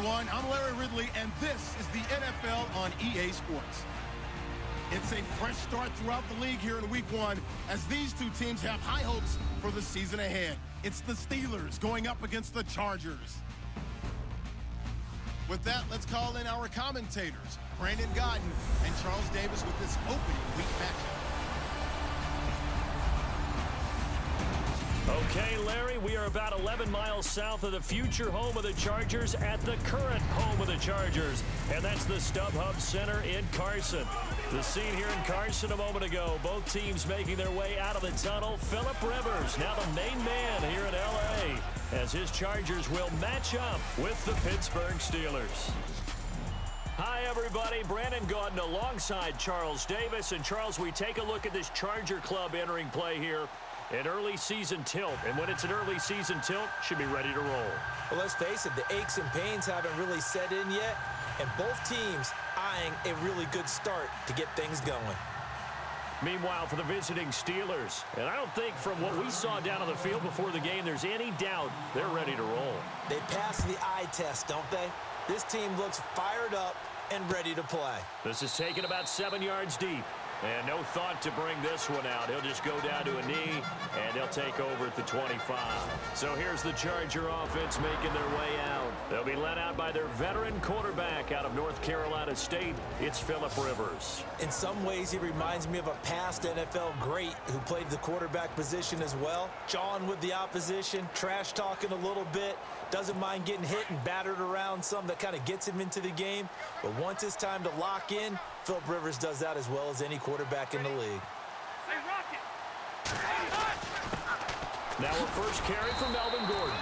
everyone. I'm Larry Ridley, and this is the NFL on EA Sports. It's a fresh start throughout the league here in Week 1 as these two teams have high hopes for the season ahead. It's the Steelers going up against the Chargers. With that, let's call in our commentators, Brandon Godden and Charles Davis, with this opening week matchup. Okay, Larry, we are about 11 miles south of the future home of the Chargers at the current home of the Chargers, and that's the StubHub Center in Carson. The scene here in Carson a moment ago, both teams making their way out of the tunnel. Phillip Rivers, now the main man here in L.A., as his Chargers will match up with the Pittsburgh Steelers. Hi, everybody. Brandon Gaudin alongside Charles Davis. And, Charles, we take a look at this Charger club entering play here. An early season tilt, and when it's an early season tilt, should be ready to roll. Well, let's face it, the aches and pains haven't really set in yet, and both teams eyeing a really good start to get things going. Meanwhile, for the visiting Steelers, and I don't think from what we saw down on the field before the game, there's any doubt they're ready to roll. They passed the eye test, don't they? This team looks fired up and ready to play. This is taken about 7 yards deep. And no thought to bring this one out. He'll just go down to a knee, and they'll take over at the 25. So here's the Charger offense making their way out. They'll be led out by their veteran quarterback out of North Carolina State. It's Phillip Rivers. In some ways, he reminds me of a past NFL great who played the quarterback position as well. Jawing with the opposition, trash talking a little bit, doesn't mind getting hit and battered around some. That kind of gets him into the game. But once it's time to lock in, Phillip Rivers does that as well as any quarterback in the league. Now a first carry from Melvin Gordon.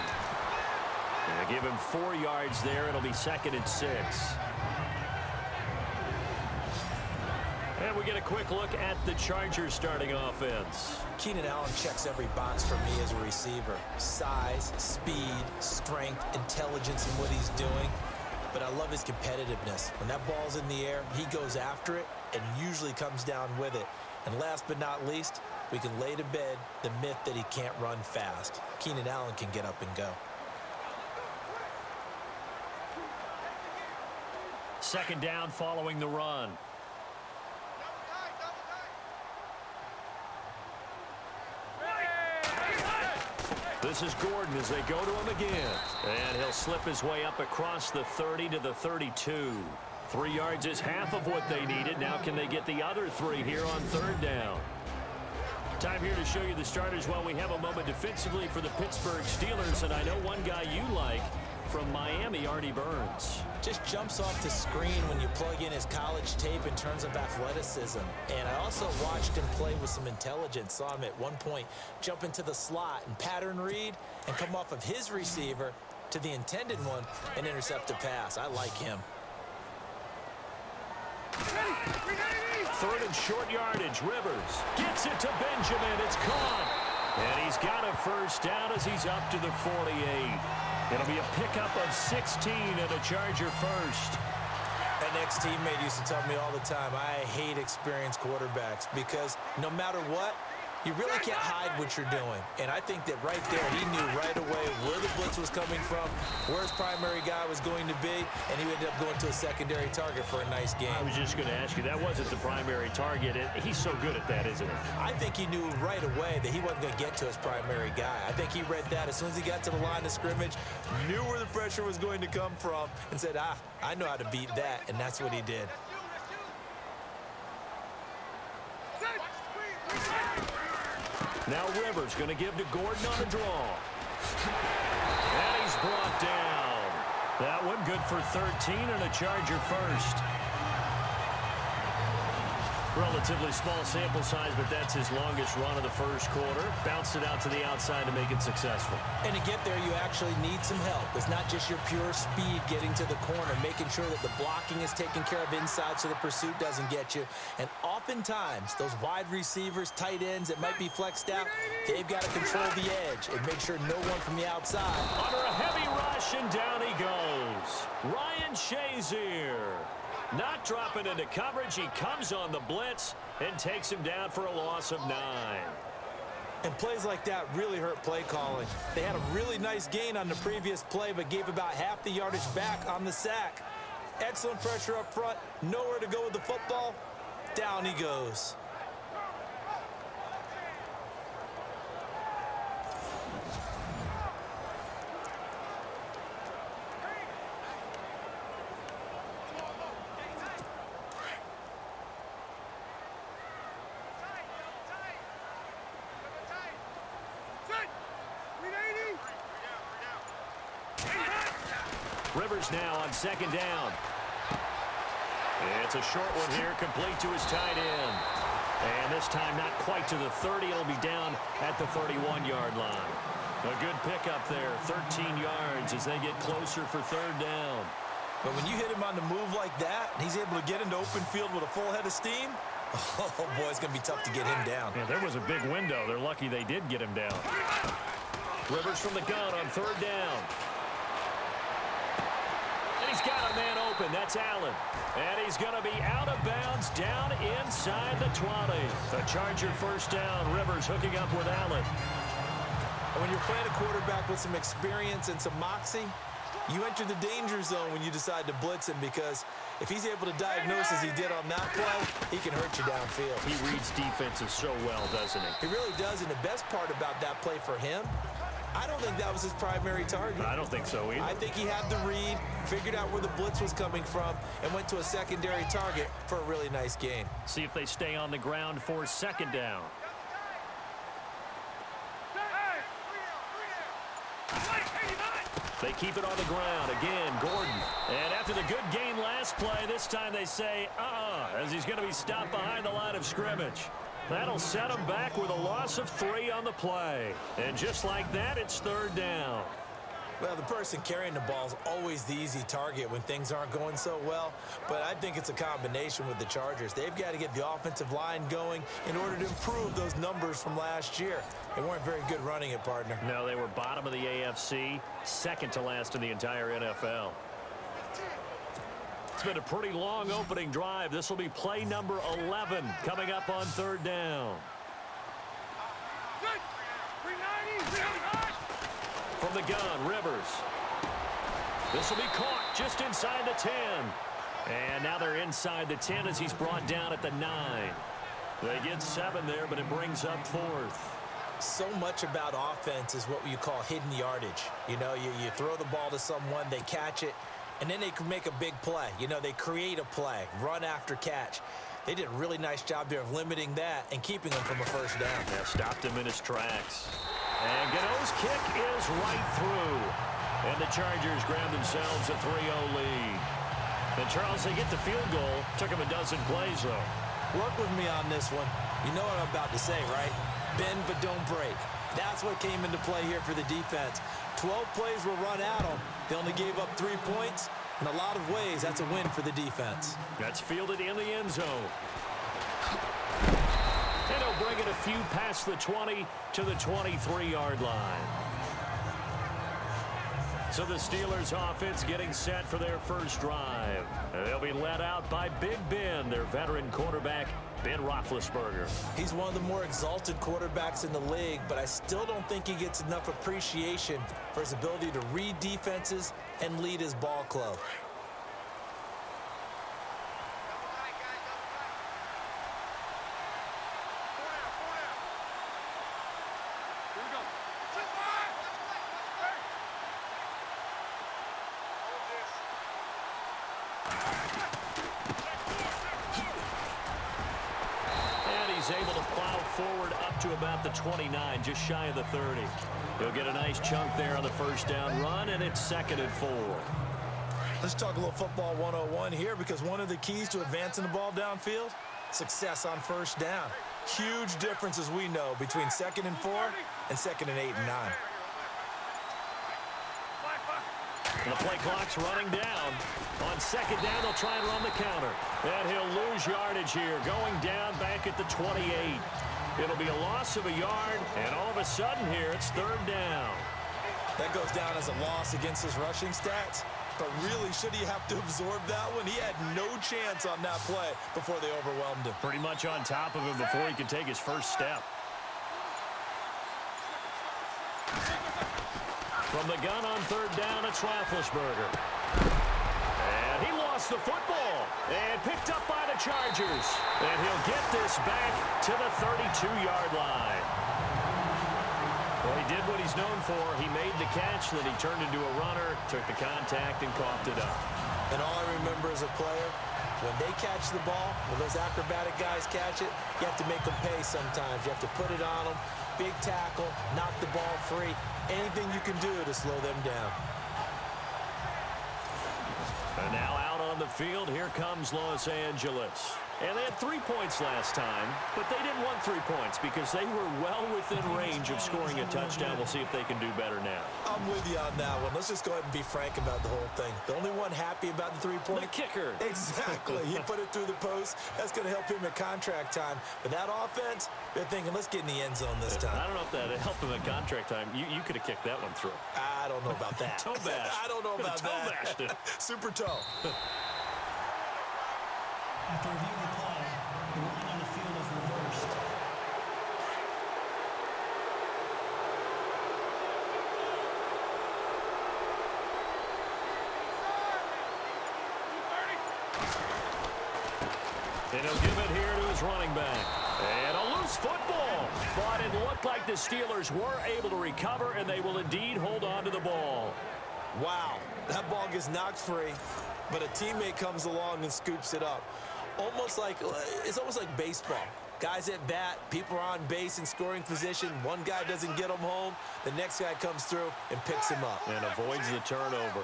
They give him 4 yards there. It'll be 2nd and 6. And we get a quick look at the Chargers starting offense. Keenan Allen checks every box for me as a receiver. Size, speed, strength, intelligence in what he's doing. But I love his competitiveness. When that ball's in the air, he goes after it and usually comes down with it. And last but not least, we can lay to bed the myth that he can't run fast. Keenan Allen can get up and go. 2nd down following the run. This is Gordon as they go to him again. And he'll slip his way up across the 30 to the 32. 3 yards is half of what they needed. Now can they get the other 3 here on 3rd down? Time here to show you the starters while we have a moment defensively for the Pittsburgh Steelers. And I know one guy you like from Miami, Artie Burns. Just jumps off the screen when you plug in his college tape in terms of athleticism. And I also watched him play with some intelligence. Saw him at one point jump into the slot and pattern read and come off of his receiver to the intended one and intercept a pass. I like him. 3rd and short yardage. Rivers gets it to Benjamin. It's caught. And he's got a first down as he's up to the 48. It'll be a pickup of 16 and a Charger first. An ex-teammate used to tell me all the time, I hate experienced quarterbacks because no matter what, you really can't hide what you're doing. And I think that right there, he knew right away where the blitz was coming from, where his primary guy was going to be, and he ended up going to a secondary target for a nice game. I was just going to ask you, that wasn't the primary target. He's so good at that, isn't he? I think he knew right away that he wasn't going to get to his primary guy. I think he read that as soon as he got to the line of scrimmage, knew where the pressure was going to come from, and said, I know how to beat that, and that's what he did. Now Rivers going to give to Gordon on a draw. And he's brought down. That one good for 13 and a Charger first. Relatively small sample size, but that's his longest run of the first quarter. Bounced it out to the outside to make it successful. And to get there, you actually need some help. It's not just your pure speed getting to the corner, making sure that the blocking is taken care of inside so the pursuit doesn't get you. And oftentimes, those wide receivers, tight ends that might be flexed out, they've got to control the edge and make sure no one from the outside. Under a heavy rush, and down he goes. Ryan Shazier. Not dropping into coverage. He comes on the blitz and takes him down for a loss of 9. And plays like that really hurt play calling. They had a really nice gain on the previous play, but gave about half the yardage back on the sack. Excellent pressure up front. Nowhere to go with the football. Down he goes. Rivers now on second down. It's a short one here, complete to his tight end. And this time not quite to the 30. It'll be down at the 31-yard line. A good pickup there, 13 yards as they get closer for third down. But when you hit him on the move like that, and he's able to get into open field with a full head of steam, oh, boy, it's going to be tough to get him down. Yeah, there was a big window. They're lucky they did get him down. Rivers from the gun on third down. He's got a man open. That's Allen. And he's going to be out of bounds down inside the 20. The Charger first down. Rivers hooking up with Allen. And when you're playing a quarterback with some experience and some moxie, you enter the danger zone when you decide to blitz him, because if he's able to diagnose as he did on that play, he can hurt you downfield. He reads defenses so well, doesn't he? He really does, and the best part about that play for him, I don't think that was his primary target. I don't think so either. I think he had the read, figured out where the blitz was coming from, and went to a secondary target for a really nice gain. See if they stay on the ground for second down. They keep it on the ground. Again, Gordon. And after the good gain last play, this time they say, as he's going to be stopped behind the line of scrimmage. That'll set him back with a loss of 3 on the play. And just like that, it's third down. Well, the person carrying the ball is always the easy target when things aren't going so well. But I think it's a combination with the Chargers. They've got to get the offensive line going in order to improve those numbers from last year. They weren't very good running it, partner. No, they were bottom of the AFC, second to last in the entire NFL. It's been a pretty long opening drive. This will be play number 11 coming up on third down. From the gun, Rivers. This will be caught just inside the 10. And now they're inside the 10 as he's brought down at the 9. They get 7 there, but it brings up 4th. So much about offense is what you call hidden yardage. You know, you throw the ball to someone, they catch it, and then they can make a big play. You know, they create a play, run after catch. They did a really nice job there of limiting that and keeping him from a first down. Yeah, stopped him in his tracks. And Gano's kick is right through. And the Chargers grab themselves a 3-0 lead. And Charles, they get the field goal. Took him a dozen plays, though. Work with me on this one. You know what I'm about to say, right? Bend but don't break. That's what came into play here for the defense. 12 plays were run at them. They only gave up 3 points. In a lot of ways, that's a win for the defense. That's fielded in the end zone. And he'll bring it a few past the 20 to the 23-yard line. So the Steelers offense getting set for their first drive. They'll be led out by Big Ben, their veteran quarterback, Ben Roethlisberger. He's one of the more exalted quarterbacks in the league, but I still don't think he gets enough appreciation for his ability to read defenses and lead his ball club. Able to plow forward up to about the 29, just shy of the 30. He'll get a nice chunk there on the first down run, and it's 2nd and 4. Let's talk a little football 101 here, because one of the keys to advancing the ball downfield, success on first down. Huge difference, as we know, between 2nd and 4 and 2nd and 8 and 9. And the play clock's running down. On 2nd down, they'll try and run the counter. And he'll lose yardage here, going down back at the 28. It'll be a loss of a yard, and all of a sudden here, it's 3rd down. That goes down as a loss against his rushing stats. But really, should he have to absorb that one? He had no chance on that play before they overwhelmed him. Pretty much on top of him before he could take his first step. From the gun on third down, it's Roethlisberger. And he lost the football and picked up by the Chargers. And he'll get this back to the 32-yard line. Well, he did what he's known for. He made the catch, then he turned into a runner, took the contact, and coughed it up. And all I remember as a player, when they catch the ball, when those acrobatic guys catch it, you have to make them pay sometimes. You have to put it on them, big tackle, knock the ball free, anything you can do to slow them down. And now out on the field, here comes Los Angeles. And they had 3 points last time, but they didn't want 3 points because they were well within range of scoring a touchdown. We'll see if they can do better now. I'm with you on that one. Let's just go ahead and be frank about the whole thing. The only one happy about the 3-point. The kicker. Exactly. He put it through the post. That's going to help him at contract time. But that offense, they're thinking, let's get in the end zone this time. I don't know if that helped him at contract time. You could have kicked that one through. I don't know about that. Toe bash. I don't know about toe that. bashed it. Super toe. After reviewing the play, the line on the field is reversed. And he'll give it here to his running back. And a loose football. But it looked like the Steelers were able to recover, and they will indeed hold on to the ball. Wow. That ball gets knocked free, but a teammate comes along and scoops it up. It's almost like baseball. Guys at bat, people are on base in scoring position. One guy doesn't get them home. The next guy comes through and picks him up. And avoids the turnover.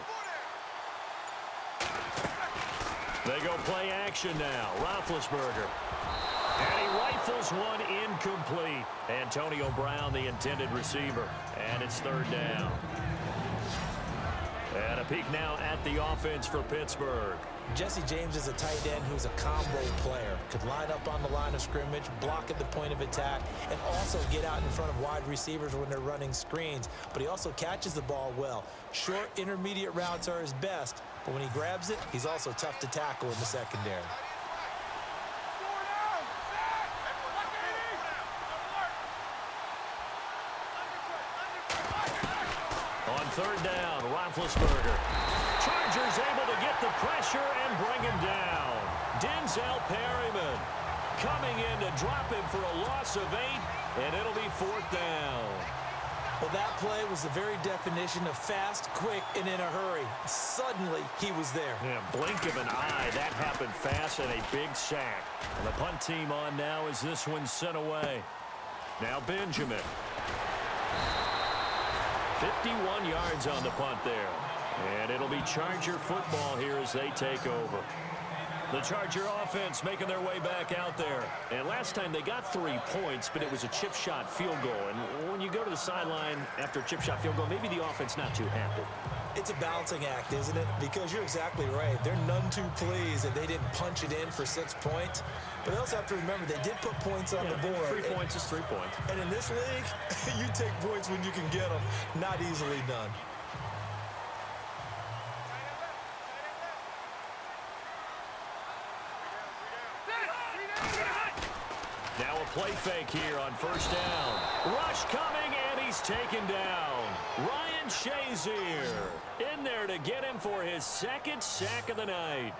They go play action now. Roethlisberger. And he rifles one incomplete. Antonio Brown, the intended receiver. And it's third down. And a peek now at the offense for Pittsburgh. Jesse James is a tight end who's a combo player. Could line up on the line of scrimmage, block at the point of attack, and also get out in front of wide receivers when they're running screens. But he also catches the ball well. Short, intermediate routes are his best, but when he grabs it, he's also tough to tackle in the secondary. On third down, Roethlisberger. Chargers able to get the pressure and bring him down. Denzel Perryman coming in to drop him for a loss of 8, and it'll be fourth down. Well, that play was the very definition of fast, quick, and in a hurry. Suddenly, he was there. Yeah, blink of an eye. That happened fast and a big sack. And the punt team on now as this one's sent away. Now Benjamin. 51 yards on the punt there. And it'll be Charger football here as they take over. The Charger offense making their way back out there. And last time they got 3 points, but it was a chip shot field goal. And when you go to the sideline after a chip shot field goal, maybe the offense not too happy. It's a balancing act, isn't it? Because you're exactly right. They're none too pleased that they didn't punch it in for 6 points. But they also have to remember they did put points on the board. 3 points is 3 points. And in this league, you take points when you can get them. Not easily done. Now a play fake here on first down. Rush coming, and he's taken down. Ryan Shazier in there to get him for his second sack of the night.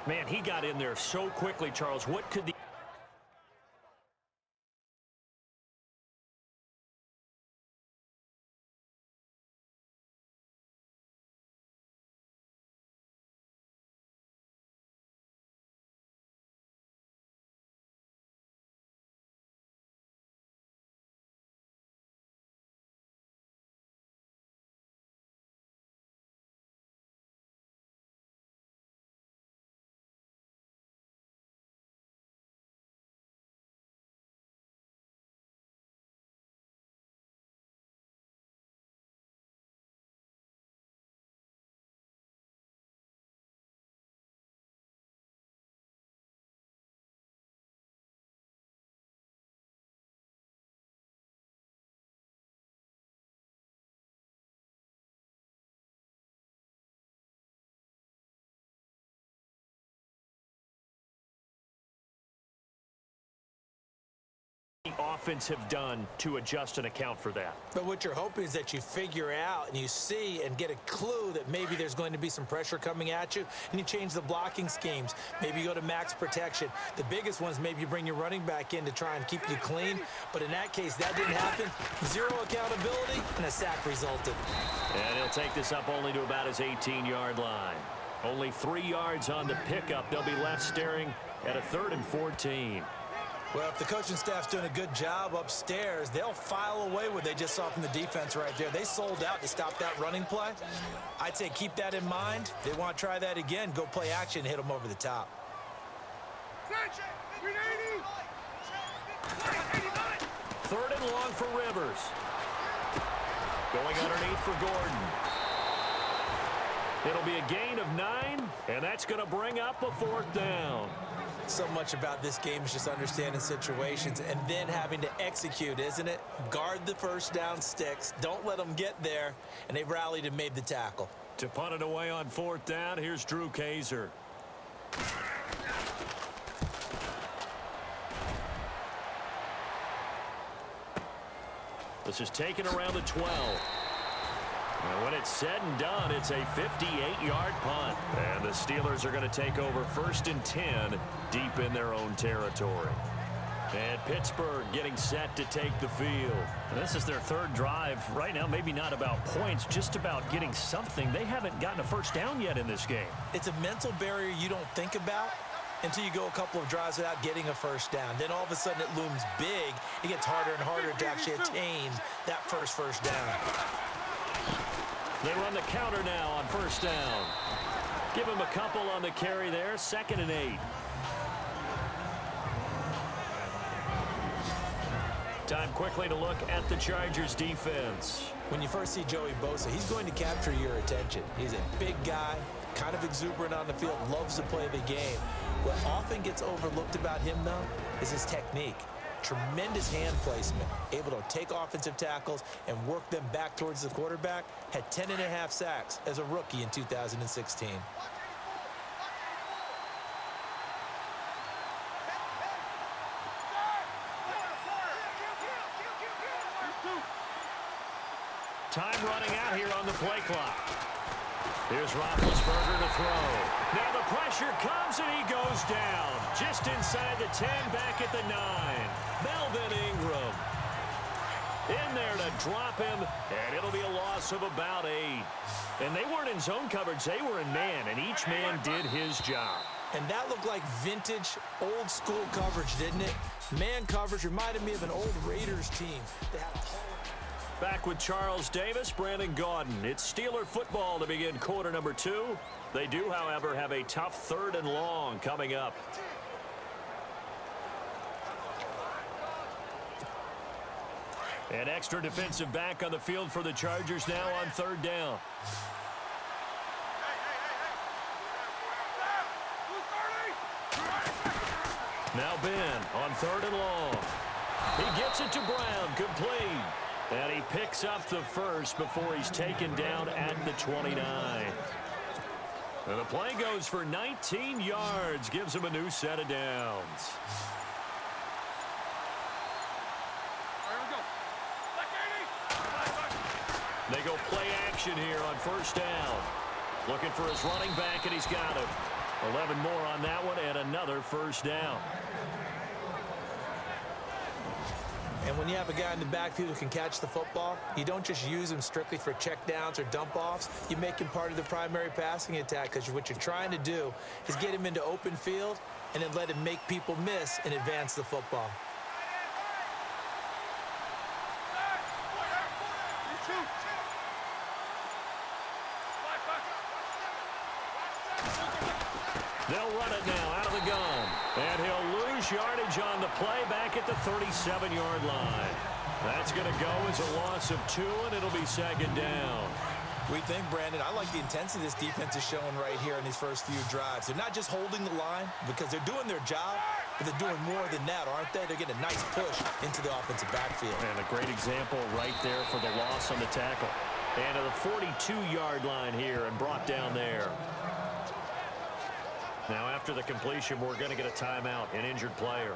Man, he got in there so quickly, Charles. What could the offense have done to adjust and account for that? But what you're hoping is that you figure out and you see and get a clue that maybe there's going to be some pressure coming at you, and you change the blocking schemes. Maybe you go to max protection. The biggest one is maybe you bring your running back in to try and keep you clean. But in that case, that didn't happen. Zero accountability, and a sack resulted. And he'll take this up only to about his 18-yard line. Only 3 yards on the pickup. They'll be left staring at a 3rd and 14. Well, if the coaching staff's doing a good job upstairs, they'll file away what they just saw from the defense right there. They sold out to stop that running play. I'd say keep that in mind. They want to try that again. Go play action and hit them over the top. 3rd and long for Rivers. Going underneath for Gordon. It'll be a gain of 9, and that's going to bring up a 4th down. So much about this game is just understanding situations and then having to execute, isn't it? Guard the first down sticks. Don't let them get there. And they rallied and made the tackle. To punt it away on 4th down, here's Drew Kaiser. This is taken around the 12. And when it's said and done, it's a 58-yard punt. And the Steelers are going to take over 1st and 10 deep in their own territory. And Pittsburgh getting set to take the field. And this is their 3rd drive. Right now, maybe not about points, just about getting something. They haven't gotten a first down yet in this game. It's a mental barrier you don't think about until you go a couple of drives without getting a first down. Then all of a sudden it looms big. It gets harder and harder to actually attain that first down. They run the counter now on 1st down. Give him a couple on the carry there. 2nd and 8. Time quickly to look at the Chargers defense. When you first see Joey Bosa, he's going to capture your attention. He's a big guy, kind of exuberant on the field, loves to play the game. What often gets overlooked about him, though, is his technique. Tremendous hand placement, able to take offensive tackles and work them back towards the quarterback. Had 10.5 sacks as a rookie in 2016. Time running out here on the play clock. Here's Roethlisberger to throw. Now the pressure comes and he goes down. Just inside the 10, back at the 9. Melvin Ingram in there to drop him, and it'll be a loss of about 8. And they weren't in zone coverage, they were in man, and each man did his job. And that looked like vintage, old school coverage, didn't it? Man coverage reminded me of an old Raiders team. They had Back with Charles Davis, Brandon Gaudin. It's Steeler football to begin quarter number 2. They do, however, have a tough 3rd and long coming up. An extra defensive back on the field for the Chargers now on 3rd down. Now Ben on 3rd and long. He gets it to Brown, complete. And he picks up the first before he's taken down at the 29. And the play goes for 19 yards, gives him a new set of downs. They go play action here on 1st down. Looking for his running back, and he's got him. 11 more on that one, and another 1st down. And when you have a guy in the backfield who can catch the football, you don't just use him strictly for checkdowns or dump-offs. You make him part of the primary passing attack, because what you're trying to do is get him into open field and then let him make people miss and advance the football. They'll run it now out of the gun. And he'll lose yardage on the play back at the 37-yard line. That's going to go as a loss of 2, and it'll be 2nd down. We think, Brandon, I like the intensity this defense is showing right here in these first few drives. They're not just holding the line because they're doing their job, but they're doing more than that, aren't they? They're getting a nice push into the offensive backfield. And a great example right there for the loss on the tackle. And to the 42-yard line here and brought down there. Now, after the completion, we're going to get a timeout, an injured player.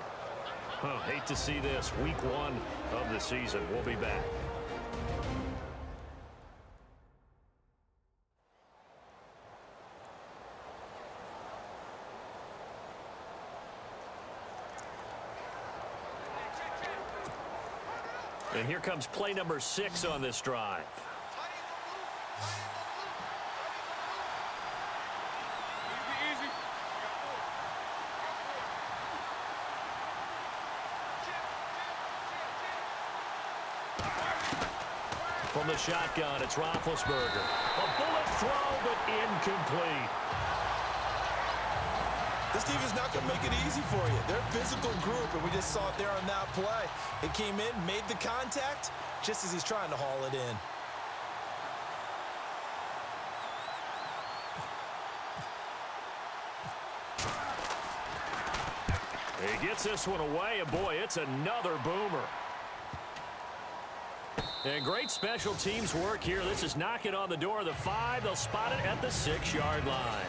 Hate to see this. Week 1 of the season. We'll be back. And here comes play number 6 on this drive. From the shotgun, it's Roethlisberger. A bullet throw, but incomplete. This team is not going to make it easy for you. They're a physical group, and we just saw it there on that play. It came in, made the contact, just as he's trying to haul it in. He gets this one away, and boy, it's another boomer. And great special teams work here. This is knocking on the door of the 5. They'll spot it at the 6-yard line.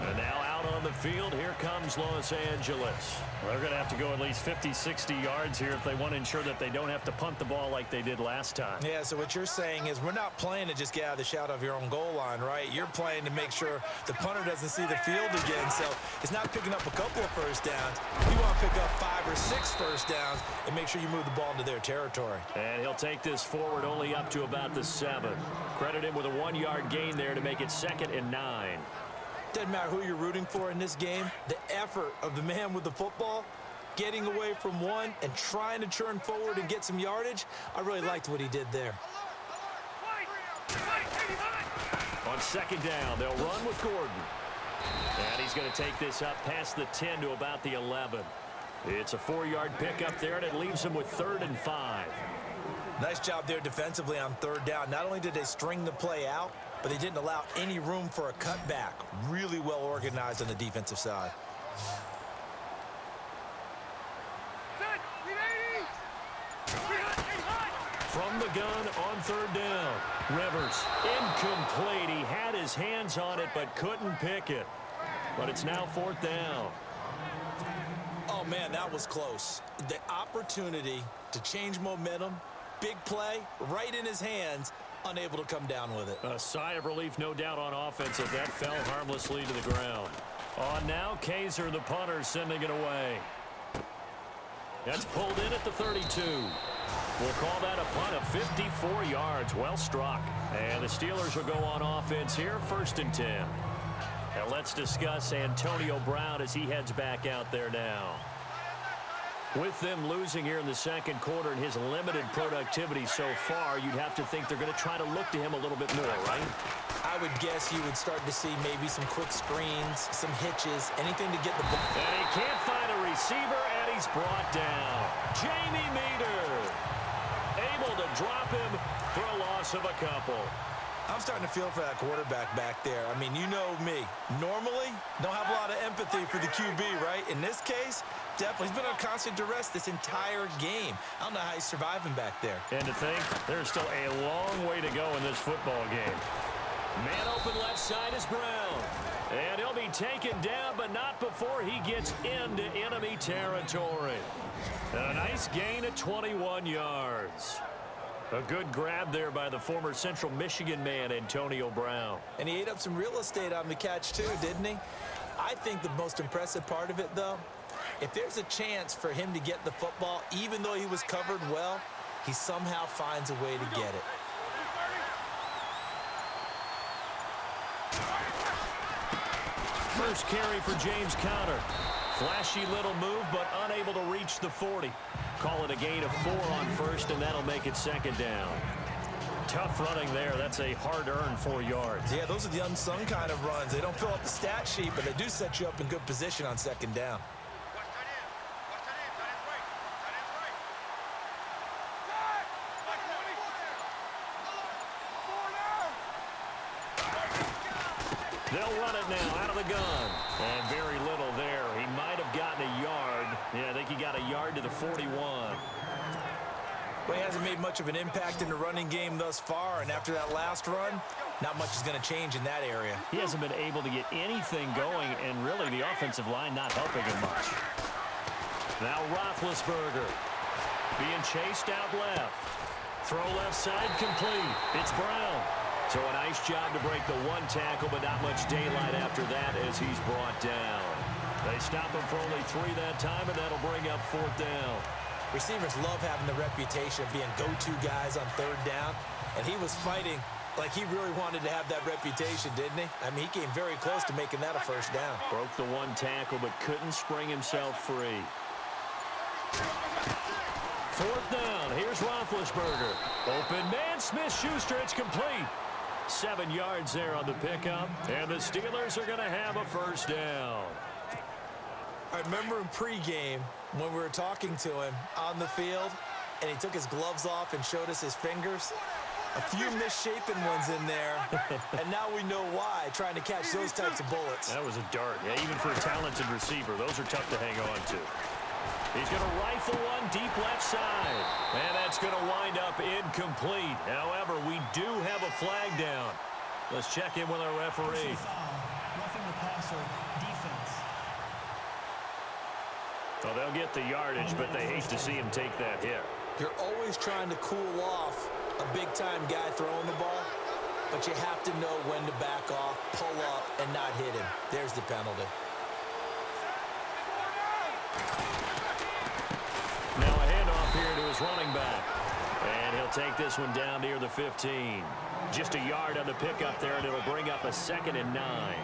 And now out on the field, here comes Los Angeles. Well, they're going to have to go at least 50, 60 yards here if they want to ensure that they don't have to punt the ball like they did last time. Yeah, so what you're saying is we're not playing to just get out of the shadow of your own goal line, right? You're playing to make sure the punter doesn't see the field again. So it's not picking up a couple of first downs. You want to pick up 5 or 6 first downs and make sure you move the ball into their territory. And he'll take this forward only up to about the 7. Credit him with a 1-yard gain there to make it 2nd and 9. Doesn't matter who you're rooting for in this game. The effort of the man with the football, getting away from one and trying to turn forward and get some yardage, I really liked what he did there. On 2nd down, they'll run with Gordon. And he's going to take this up past the 10 to about the 11. It's a 4-yard pickup there, and it leaves him with 3rd and 5. Nice job there defensively on 3rd down. Not only did they string the play out, but they didn't allow any room for a cutback. Really well organized on the defensive side. From the gun on 3rd down. Rivers, incomplete. He had his hands on it, but couldn't pick it. But it's now 4th down. Oh, man, that was close. The opportunity to change momentum, big play, right in his hands, unable to come down with it. A sigh of relief, no doubt, on offense as that fell harmlessly to the ground. On now, Kaiser, the punter, sending it away. That's pulled in at the 32. We'll call that a punt of 54 yards. Well struck. And the Steelers will go on offense here, 1st and 10. And let's discuss Antonio Brown as he heads back out there now. With them losing here in the 2nd quarter and his limited productivity so far, you'd have to think they're going to try to look to him a little bit more, right? I would guess you would start to see maybe some quick screens, some hitches, anything to get the ball. And he can't find a receiver, and he's brought down. Jamie Meter able to drop him for a loss of a couple. I'm starting to feel for that quarterback back there. I mean, you know me. Normally, don't have a lot of empathy for the QB, right? In this case, definitely. He's been on constant duress this entire game. I don't know how he's surviving back there. And to think, there's still a long way to go in this football game. Man open left side is Brown. And he'll be taken down, but not before he gets into enemy territory. And a nice gain of 21 yards. A good grab there by the former Central Michigan man, Antonio Brown. And he ate up some real estate on the catch, too, didn't he? I think the most impressive part of it, though, if there's a chance for him to get the football, even though he was covered well, he somehow finds a way to get it. First carry for James Conner. Flashy little move, but unable to reach the 40. Call it a gain of 4 on 1st, and that'll make it 2nd down. Tough running there. That's a hard-earned 4 yards. Yeah, those are the unsung kind of runs. They don't fill up the stat sheet, but they do set you up in good position on 2nd down. They'll run it now out of the gun. And very little there. He might have gotten a yard. Yeah, I think he got a yard to the 41. Well, he hasn't made much of an impact in the running game thus far, and after that last run, not much is going to change in that area. He hasn't been able to get anything going, and really the offensive line not helping him much. Now Roethlisberger being chased out left. Throw left side complete. It's Brown. So a nice job to break the one tackle, but not much daylight after that as he's brought down. They stop him for only 3 that time, and that'll bring up 4th down. Receivers love having the reputation of being go-to guys on 3rd down, and he was fighting like he really wanted to have that reputation, didn't he? I mean, he came very close to making that a 1st down. Broke the one tackle, but couldn't spring himself free. 4th down. Here's Roethlisberger. Open man, Smith-Schuster. It's complete. 7 yards there on the pickup, and the Steelers are going to have a 1st down. I remember in pregame when we were talking to him on the field, and he took his gloves off and showed us his fingers. A few misshapen ones in there, and now we know why, trying to catch those types of bullets. That was a dart. Yeah, even for a talented receiver, those are tough to hang on to. He's going to rifle one deep left side. And that's going to wind up incomplete. However, we do have a flag down. Let's check in with our referee. Roughing the passer, defense. Well, they'll get the yardage, but they hate to see him take that hit. You're always trying to cool off a big-time guy throwing the ball, but you have to know when to back off, pull up, and not hit him. There's the penalty. Now a handoff here to his running back. And he'll take this one down near the 15. Just a yard on the pickup there, and it'll bring up a 2nd and 9.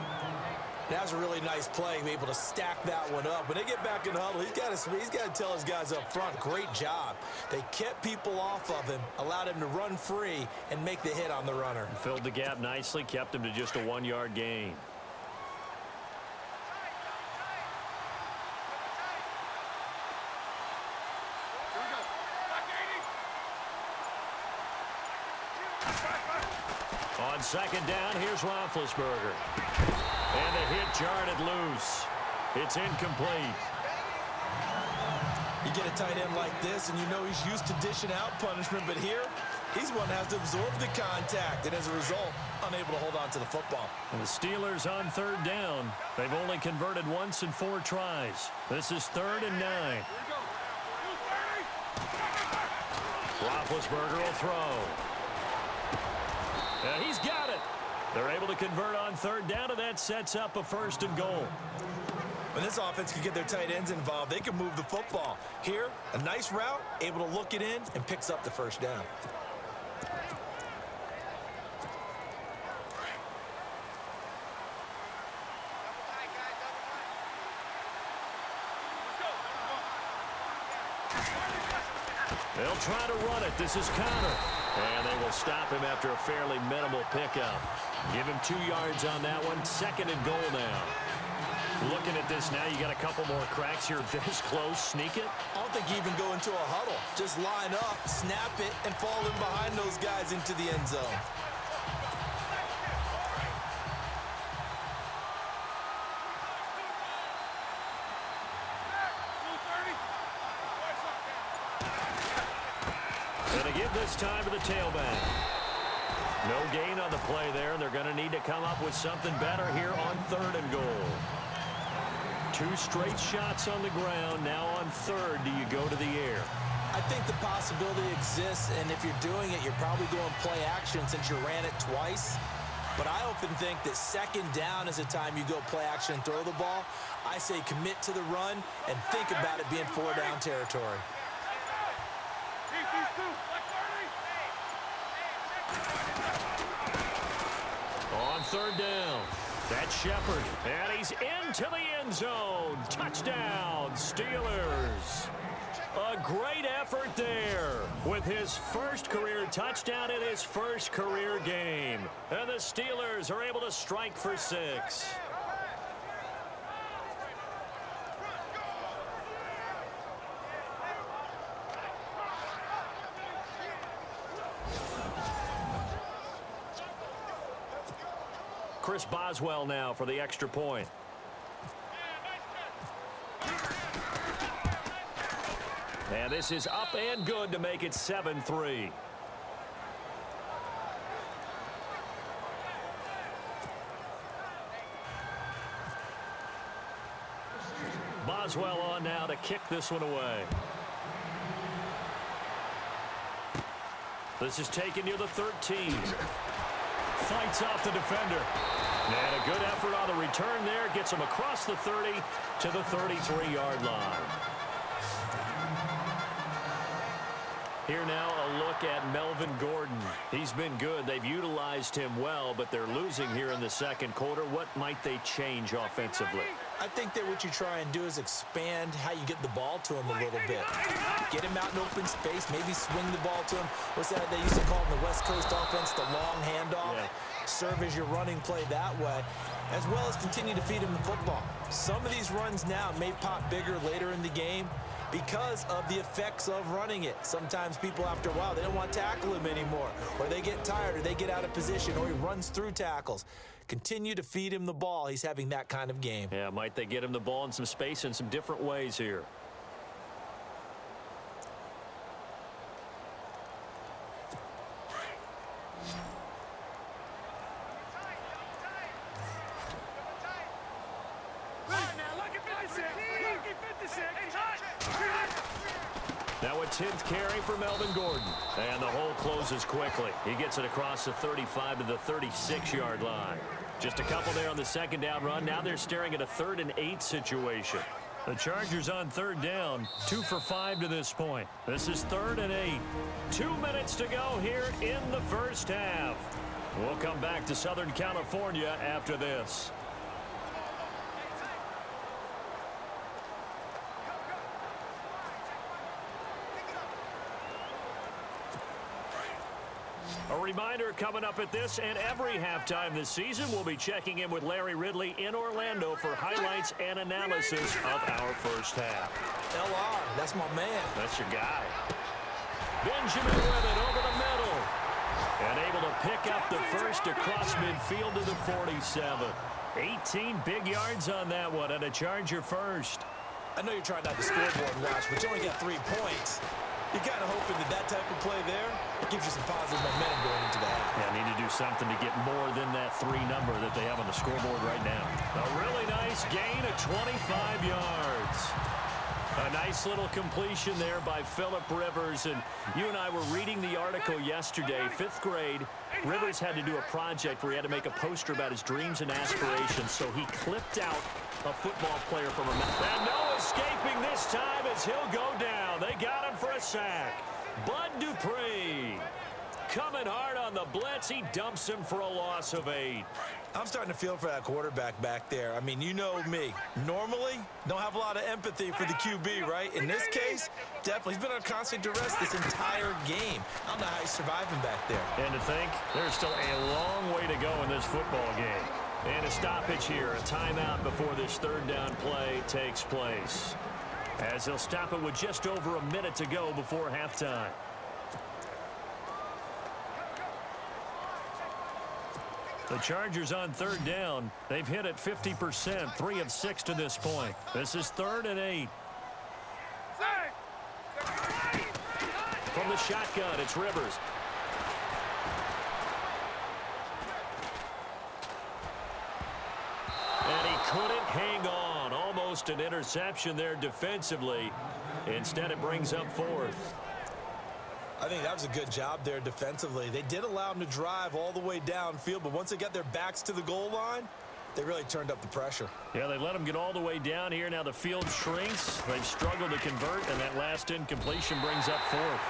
That was a really nice play, able to stack that one up. When they get back in the huddle, he's got to tell his guys up front, great job. They kept people off of him, allowed him to run free, and make the hit on the runner. Filled the gap nicely, kept him to just a 1-yard gain. On 2nd down, here's Roethlisberger. And the hit jarred it loose. It's incomplete. You get a tight end like this, and you know he's used to dishing out punishment, but here, he's one that has to absorb the contact, and as a result, unable to hold on to the football. And the Steelers on 3rd down. They've only converted once in 4 tries. This is 3rd and 9. Roethlisberger will throw. And he's got it. They're able to convert on 3rd down, and that sets up a 1st and goal. When this offense can get their tight ends involved, they can move the football. Here, a nice route, able to look it in, and picks up the 1st down. They'll try to run it. This is Connor. And they will stop him after a fairly minimal pickup. Give him 2 yards on that one. 2nd and goal now. Looking at this now, you got a couple more cracks here. This close, sneak it. I don't think you even go into a huddle. Just line up, snap it, and fall in behind those guys into the end zone. This time to the tailback. No gain on the play there, and they're going to need to come up with something better here on 3rd and goal. 2 straight shots on the ground. Now on 3rd, do you go to the air? I think the possibility exists, and if you're doing it, you're probably going play action since you ran it twice. But I often think that 2nd down is the time you go play action and throw the ball. I say commit to the run and think about it being 4 down territory. On 3rd down, that's Shepard, and he's into the end zone. Touchdown, Steelers. A great effort there with his 1st career touchdown in his 1st career game. And the Steelers are able to strike for 6. Chris Boswell now for the extra point. And this is up and good to make it 7-3. Boswell on now to kick this one away. This is taken near the 13. Fights off the defender. And a good effort on the return there. Gets him across the 30 to the 33-yard line. Here now a look at Melvin Gordon. He's been good. They've utilized him well, but they're losing here in the second quarter. What might they change offensively? I think that what you try and do is expand how you get the ball to him a little bit. Get him out in open space, maybe swing the ball to him. What's that they used to call in the West Coast offense, the long handoff? Yeah. Serve as your running play that way, as well as continue to feed him the football. Some of these runs now may pop bigger later in the game because of the effects of running it. Sometimes people, after a while, they don't want to tackle him anymore, or they get tired, or they get out of position, or he runs through tackles. Continue to feed him the ball. He's having that kind of game. Yeah, might they get him the ball in some space in some different ways here? Now a 10th carry for Melvin Gordon. And the hole closes quickly. He gets it across the 35 to the 36-yard line. Just a couple there on the second down run. Now they're staring at a 3rd and 8 situation. The Chargers on 3rd down. 2 for 5 to this point. This is 3rd and 8. 2 minutes to go here in the first half. We'll come back to Southern California after this. A reminder coming up at this and every halftime this season, we'll be checking in with Larry Ridley in Orlando for highlights and analysis of our first half. LR, that's my man. That's your guy. Benjamin with it over the middle. And able to pick up the first across midfield to the 47. 18 big yards on that one and a Charger first. I know you're trying not to scoreboard watch, but you only got 3 points. You're kind of hoping that that type of play there gives you some positive momentum going into the half. Yeah, need to do something to get more than that 3 number that they have on the scoreboard right now. A really nice gain of 25 yards. A nice little completion there by Phillip Rivers. And you and I were reading the article yesterday, 5th grade. Rivers had to do a project where he had to make a poster about his dreams and aspirations. So he clipped out a football player from a... And no escaping this time as he'll go down. They got him for a sack. Bud Dupree coming hard on the blitz. He dumps him for a loss of 8. I'm starting to feel for that quarterback back there. I mean, you know me. Normally, don't have a lot of empathy for the QB, right? In this case, definitely. He's been on constant duress this entire game. I don't know how he's surviving back there. And to think, there's still a long way to go in this football game. And a stoppage here, a timeout before this 3rd down play takes place. As he'll stop it with just over a minute to go before halftime. The Chargers on 3rd down. They've hit it 50%, 3 of 6 to this point. This is 3rd and 8. From the shotgun, it's Rivers. And he couldn't hang on. Almost an interception there defensively. Instead, it brings up 4th. I think that was a good job there defensively. They did allow him to drive all the way downfield, but once they got their backs to the goal line, they really turned up the pressure. Yeah, they let him get all the way down here. Now the field shrinks. They've struggled to convert, and that last incompletion brings up 4th.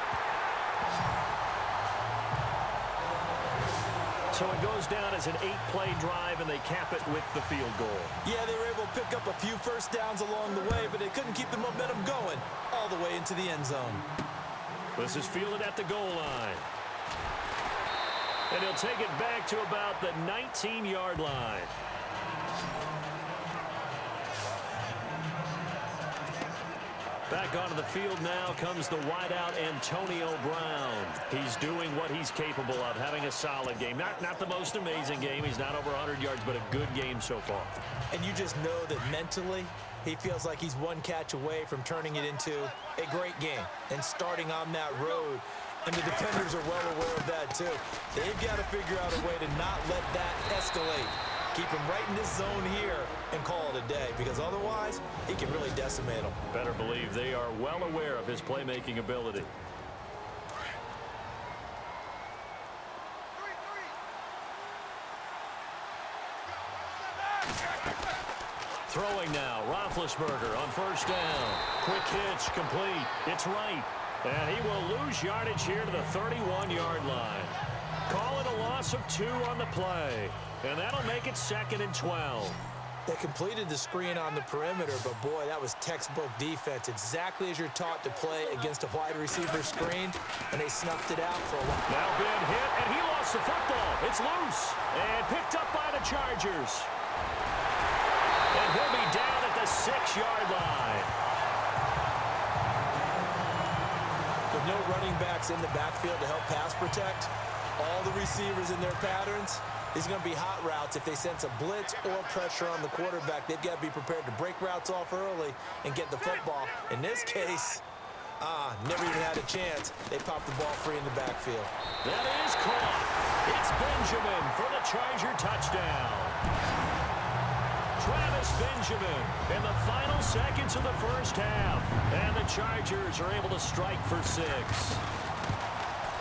So it goes down as an 8-play drive, and they cap it with the field goal. Yeah, they were able to pick up a few first downs along the way, but they couldn't keep the momentum going all the way into the end zone. This is fielded at the goal line. And he'll take it back to about the 19-yard line. Back onto the field now comes the wideout Antonio Brown. He's doing what he's capable of, having a solid game. Not the most amazing game. He's not over 100 yards, but a good game so far. And you just know that mentally He feels like he's one catch away from turning it into a great game and starting on that road. And the defenders are well aware of that, too. They've got to figure out a way to not let that escalate. Keep him right in this zone here and call it a day, because otherwise, he can really decimate them. Better believe they are well aware of his playmaking ability. Throwing now, Roethlisberger on first down. Quick hitch, complete. It's right. And he will lose yardage here to the 31-yard line. Call it a loss of 2 on the play. And that'll make it 2nd and 12. They completed the screen on the perimeter, but boy, that was textbook defense. Exactly as you're taught to play against a wide receiver screen, and they snuffed it out for a while. Now been hit, and he lost the football. It's loose and picked up by the Chargers. And he'll be down at the 6-yard line. With no running backs in the backfield to help pass protect, all the receivers in their patterns, these are going to be hot routes. If they sense a blitz or pressure on the quarterback, they've got to be prepared to break routes off early and get the football. In this case, never even had a chance. They popped the ball free in the backfield. That is caught. It's Benjamin for the Charger touchdown. Travis Benjamin in the final seconds of the first half. And the Chargers are able to strike for 6.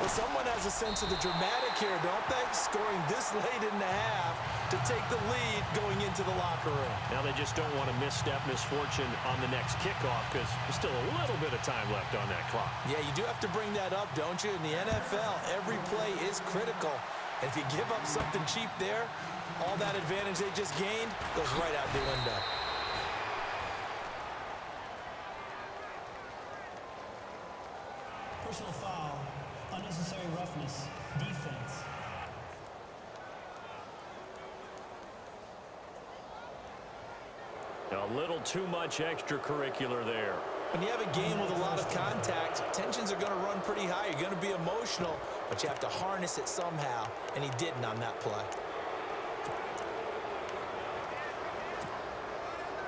Well, someone has a sense of the dramatic here, don't they? Scoring this late in the half to take the lead going into the locker room. Now they just don't want to misstep misfortune on the next kickoff because there's still a little bit of time left on that clock. Yeah, you do have to bring that up, don't you? In the NFL, every play is critical. And if you give up something cheap there, all that advantage they just gained goes right out the window. Personal foul, unnecessary roughness, defense. A little too much extracurricular there. When you have a game with a lot of contact, tensions are going to run pretty high. You're going to be emotional, but you have to harness it somehow, and he didn't on that play.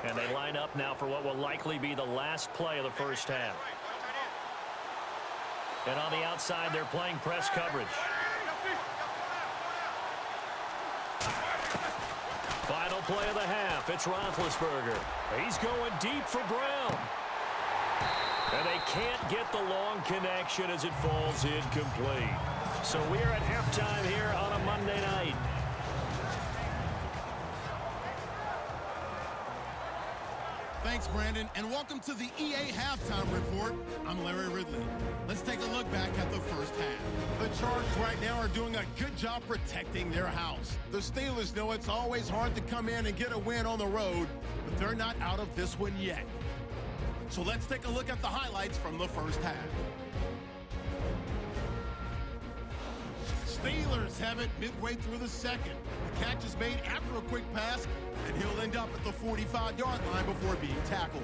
And they line up now for what will likely be the last play of the first half. And on the outside, they're playing press coverage. Final play of the half. It's Roethlisberger. He's going deep for Brown. And they can't get the long connection as it falls incomplete. So we're at halftime here on a Monday night. Thanks, Brandon, and welcome to the EA Halftime Report. I'm Larry Ridley. Let's take a look back at the first half. The Chargers right now are doing a good job protecting their house. The Steelers know it's always hard to come in and get a win on the road, but they're not out of this one yet. So let's take a look at the highlights from the first half. Steelers have it midway through the second. The catch is made after a quick pass, and he'll end up at the 45-yard line before being tackled.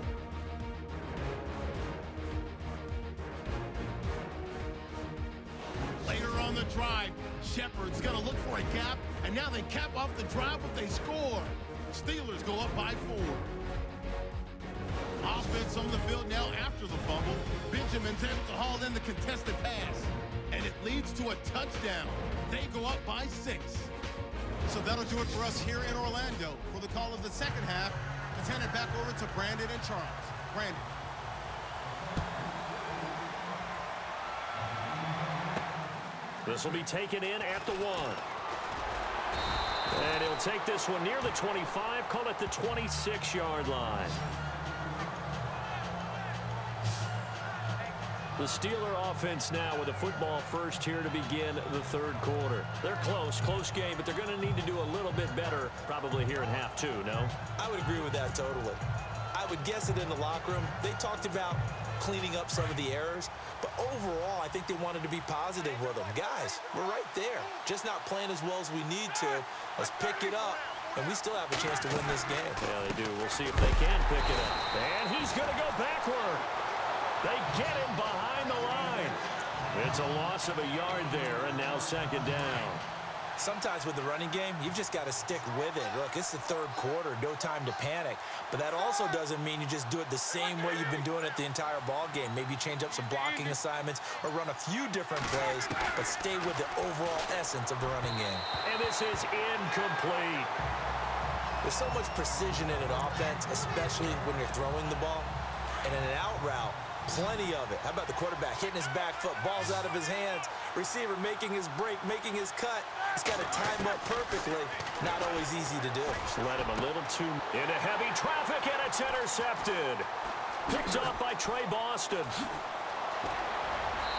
Later on the drive, Shepard's going to look for a gap, and now they cap off the drive with a score. Steelers go up by 4. Offense on the field now after the fumble. Benjamin's able to haul in the contested pass, and it leads to a touchdown. They go up by 6. So that'll do it for us here in Orlando. For the call of the second half, let's hand it back over to Brandon and Charles. Brandon. This will be taken in at the 1. And he'll take this one near the 25, call it the 26-yard line. The Steeler offense now with the football first here to begin the third quarter. They're close game, but they're going to need to do a little bit better probably here in half 2, no? I would agree with that totally. I would guess it in the locker room. They talked about cleaning up some of the errors, but overall, I think they wanted to be positive with them. Guys, we're right there. Just not playing as well as we need to. Let's pick it up, and we still have a chance to win this game. Yeah, they do. We'll see if they can pick it up. And he's going to go backward. They get him behind the line. It's a loss of a yard there, and now second down. Sometimes with the running game, you've just got to stick with it. Look, it's the third quarter, no time to panic. But that also doesn't mean you just do it the same way you've been doing it the entire ball game. Maybe change up some blocking assignments or run a few different plays, but stay with the overall essence of the running game. And this is incomplete. There's so much precision in an offense, especially when you're throwing the ball. And in an out route, plenty of it. How about the quarterback hitting his back foot, ball's out of his hands, receiver making his break, making his cut. He's got to time up perfectly. Not always easy to do. Just let him a little too into heavy traffic, and it's intercepted. Picked off by Trey Boston.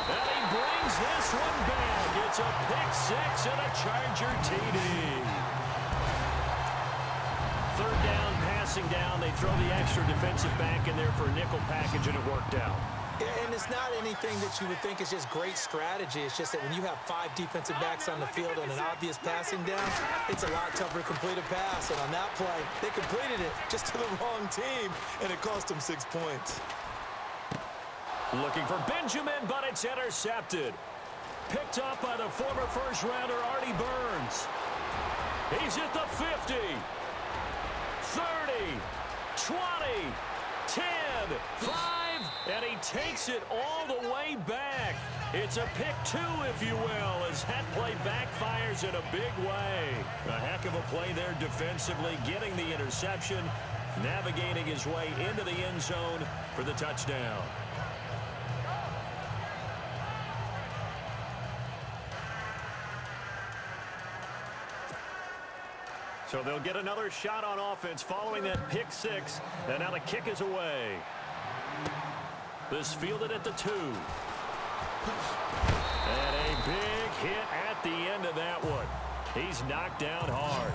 And he brings this one back. It's a pick six and a Charger TD. Third down, passing down. They throw the extra defensive back in there for a nickel package, and it worked out. Yeah, and it's not anything that you would think is just great strategy. It's just that when you have 5 defensive backs on the field and an obvious passing down, it's a lot tougher to complete a pass. And on that play, they completed it just to the wrong team, and it cost them 6 points. Looking for Benjamin, but it's intercepted. Picked up by the former first-rounder Artie Burns. He's at the 50. 30, 20, 10, 5, and he takes it all the way back. It's a pick 2, if you will, as that play backfires in a big way. A heck of a play there defensively, getting the interception, navigating his way into the end zone for the touchdown. So they'll get another shot on offense following that pick 6. And now the kick is away. This fielded at the 2. And a big hit at the end of that one. He's knocked down hard.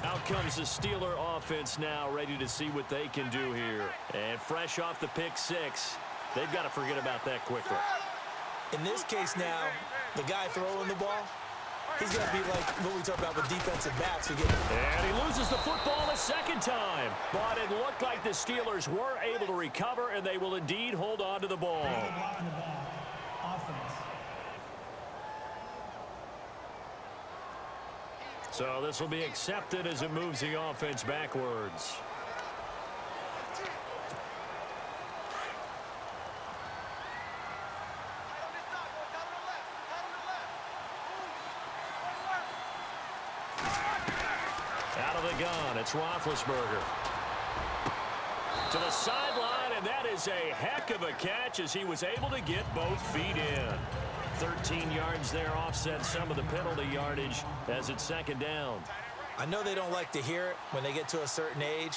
Out comes the Steeler offense now, ready to see what they can do here. And fresh off the pick 6, they've got to forget about that quickly. In this case now, the guy throwing the ball, he's got to be like what we talk about with defensive backs. And he loses the football a second time. But it looked like the Steelers were able to recover, and they will indeed hold on to the ball. So this will be accepted as it moves the offense backwards. Gun. It's Roethlisberger to the sideline, and that is a heck of a catch as he was able to get both feet in. 13 yards there, offset some of the penalty yardage as it's second down. I know they don't like to hear it when they get to a certain age,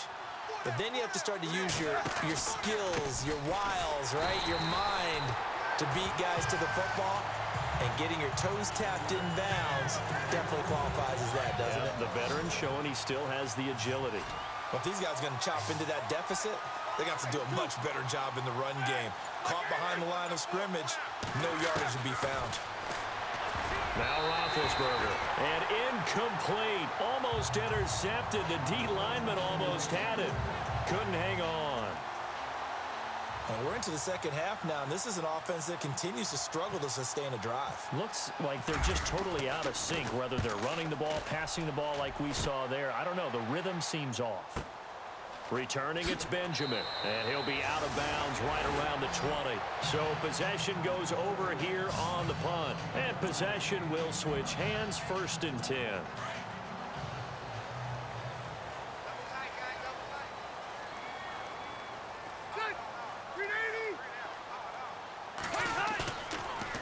but then you have to start to use your skills, your wiles, right? Your mind to beat guys to the football. And getting your toes tapped in bounds definitely qualifies as that, doesn't it? The veteran showing he still has the agility. But if these guys are going to chop into that deficit, they got to do a much better job in the run game. Caught behind the line of scrimmage, no yardage to be found. Now Roethlisberger. And incomplete. Almost intercepted. The D lineman almost had it. Couldn't hang on. And we're into the second half now, and this is an offense that continues to struggle to sustain a drive. Looks like they're just totally out of sync, whether they're running the ball, passing the ball like we saw there. I don't know. The rhythm seems off. Returning, it's Benjamin, and he'll be out of bounds right around the 20. So possession goes over here on the punt, and possession will switch hands, 1st and 10.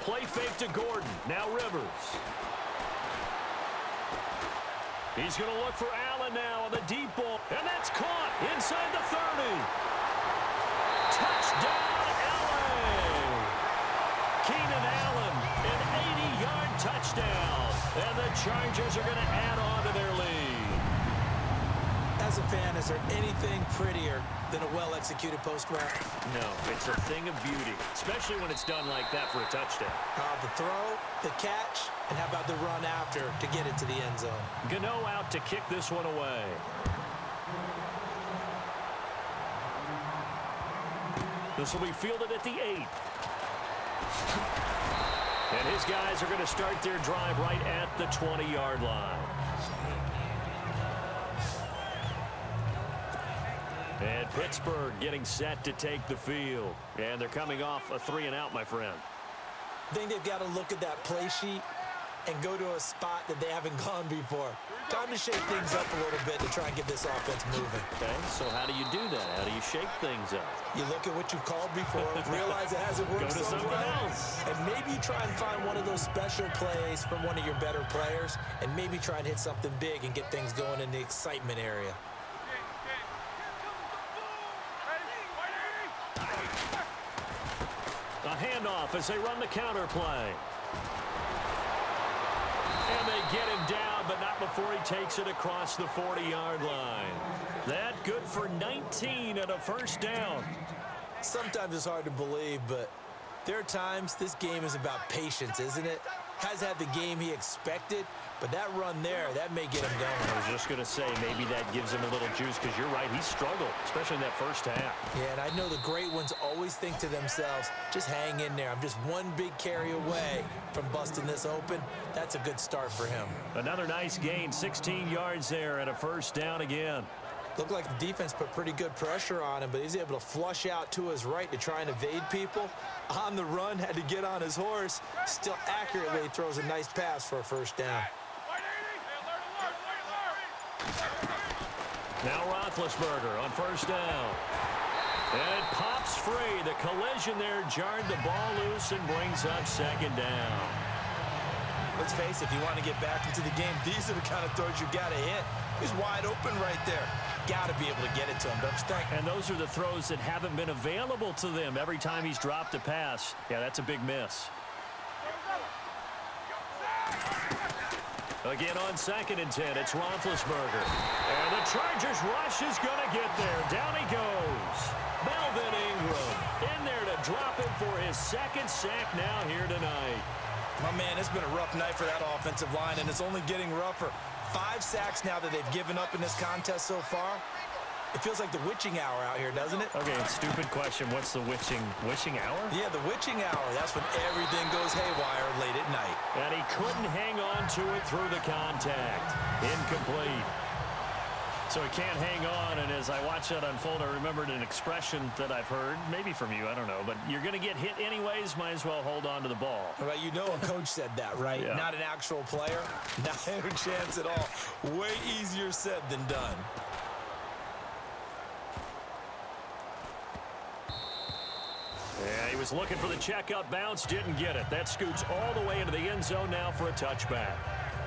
Play fake to Gordon. Now Rivers. He's going to look for Allen now on the deep ball. And that's caught inside the 30. Touchdown, LA. Keenan Allen, an 80-yard touchdown. And the Chargers are going to add on to their lead. As a fan, is there anything prettier than a well-executed post route? No, it's a thing of beauty, especially when it's done like that for a touchdown. The throw, the catch, and how about the run after to get it to the end zone? Gano out to kick this one away. This will be fielded at the 8. And his guys are going to start their drive right at the 20-yard line. And Pittsburgh getting set to take the field. And they're coming off a 3-and-out, my friend. I think they've got to look at that play sheet and go to a spot that they haven't gone before. Time to shake things up a little bit to try and get this offense moving. Okay, so how do you do that? How do you shake things up? You look at what you've called before, realize it hasn't worked Go to so something well, else. and maybe try and find one of those special plays from one of your better players, and maybe try and hit something big and get things going in the excitement area. A handoff as they run the counter play. And they get him down, but not before he takes it across the 40-yard line. That good for 19 and a first down. Sometimes it's hard to believe, but there are times this game is about patience, isn't it? Has had the game he expected, but that run there, that may get him going. I was just going to say, maybe that gives him a little juice, because you're right, he struggled, especially in that first half. Yeah, and I know the great ones always think to themselves, just hang in there. I'm just one big carry away from busting this open. That's a good start for him. Another nice gain, 16 yards there, and a first down again. Looked like the defense put pretty good pressure on him, but he's able to flush out to his right to try and evade people. On the run, had to get on his horse. Still accurately throws a nice pass for a first down. Now Roethlisberger on first down. And it pops free. The collision there jarred the ball loose and brings up second down. Let's face it, if you want to get back into the game, these are the kind of throws you got to hit. He's wide open right there. Got to be able to get it to him, don't you think? And those are the throws that haven't been available to them every time he's dropped a pass. Yeah, that's a big miss. Again on 2nd and 10, it's Roethlisberger. And the Chargers rush is going to get there. Down he goes. Melvin Ingram in there to drop him for his second sack now here tonight. My man, it's been a rough night for that offensive line, and it's only getting rougher. 5 sacks now that they've given up in this contest so far. It feels like the witching hour out here, doesn't it? Okay, stupid question. What's the witching hour? Yeah, the witching hour. That's when everything goes haywire late at night. And he couldn't hang on to it through the contact. Incomplete. So he can't hang on, and as I watch that unfold, I remembered an expression that I've heard, maybe from you, I don't know, but you're going to get hit anyways, might as well hold on to the ball. Well, you know a coach said that, right? Yeah. Not an actual player. Not a chance at all. Way easier said than done. Yeah, he was looking for the checkup bounce, didn't get it. That scoots all the way into the end zone now for a touchback.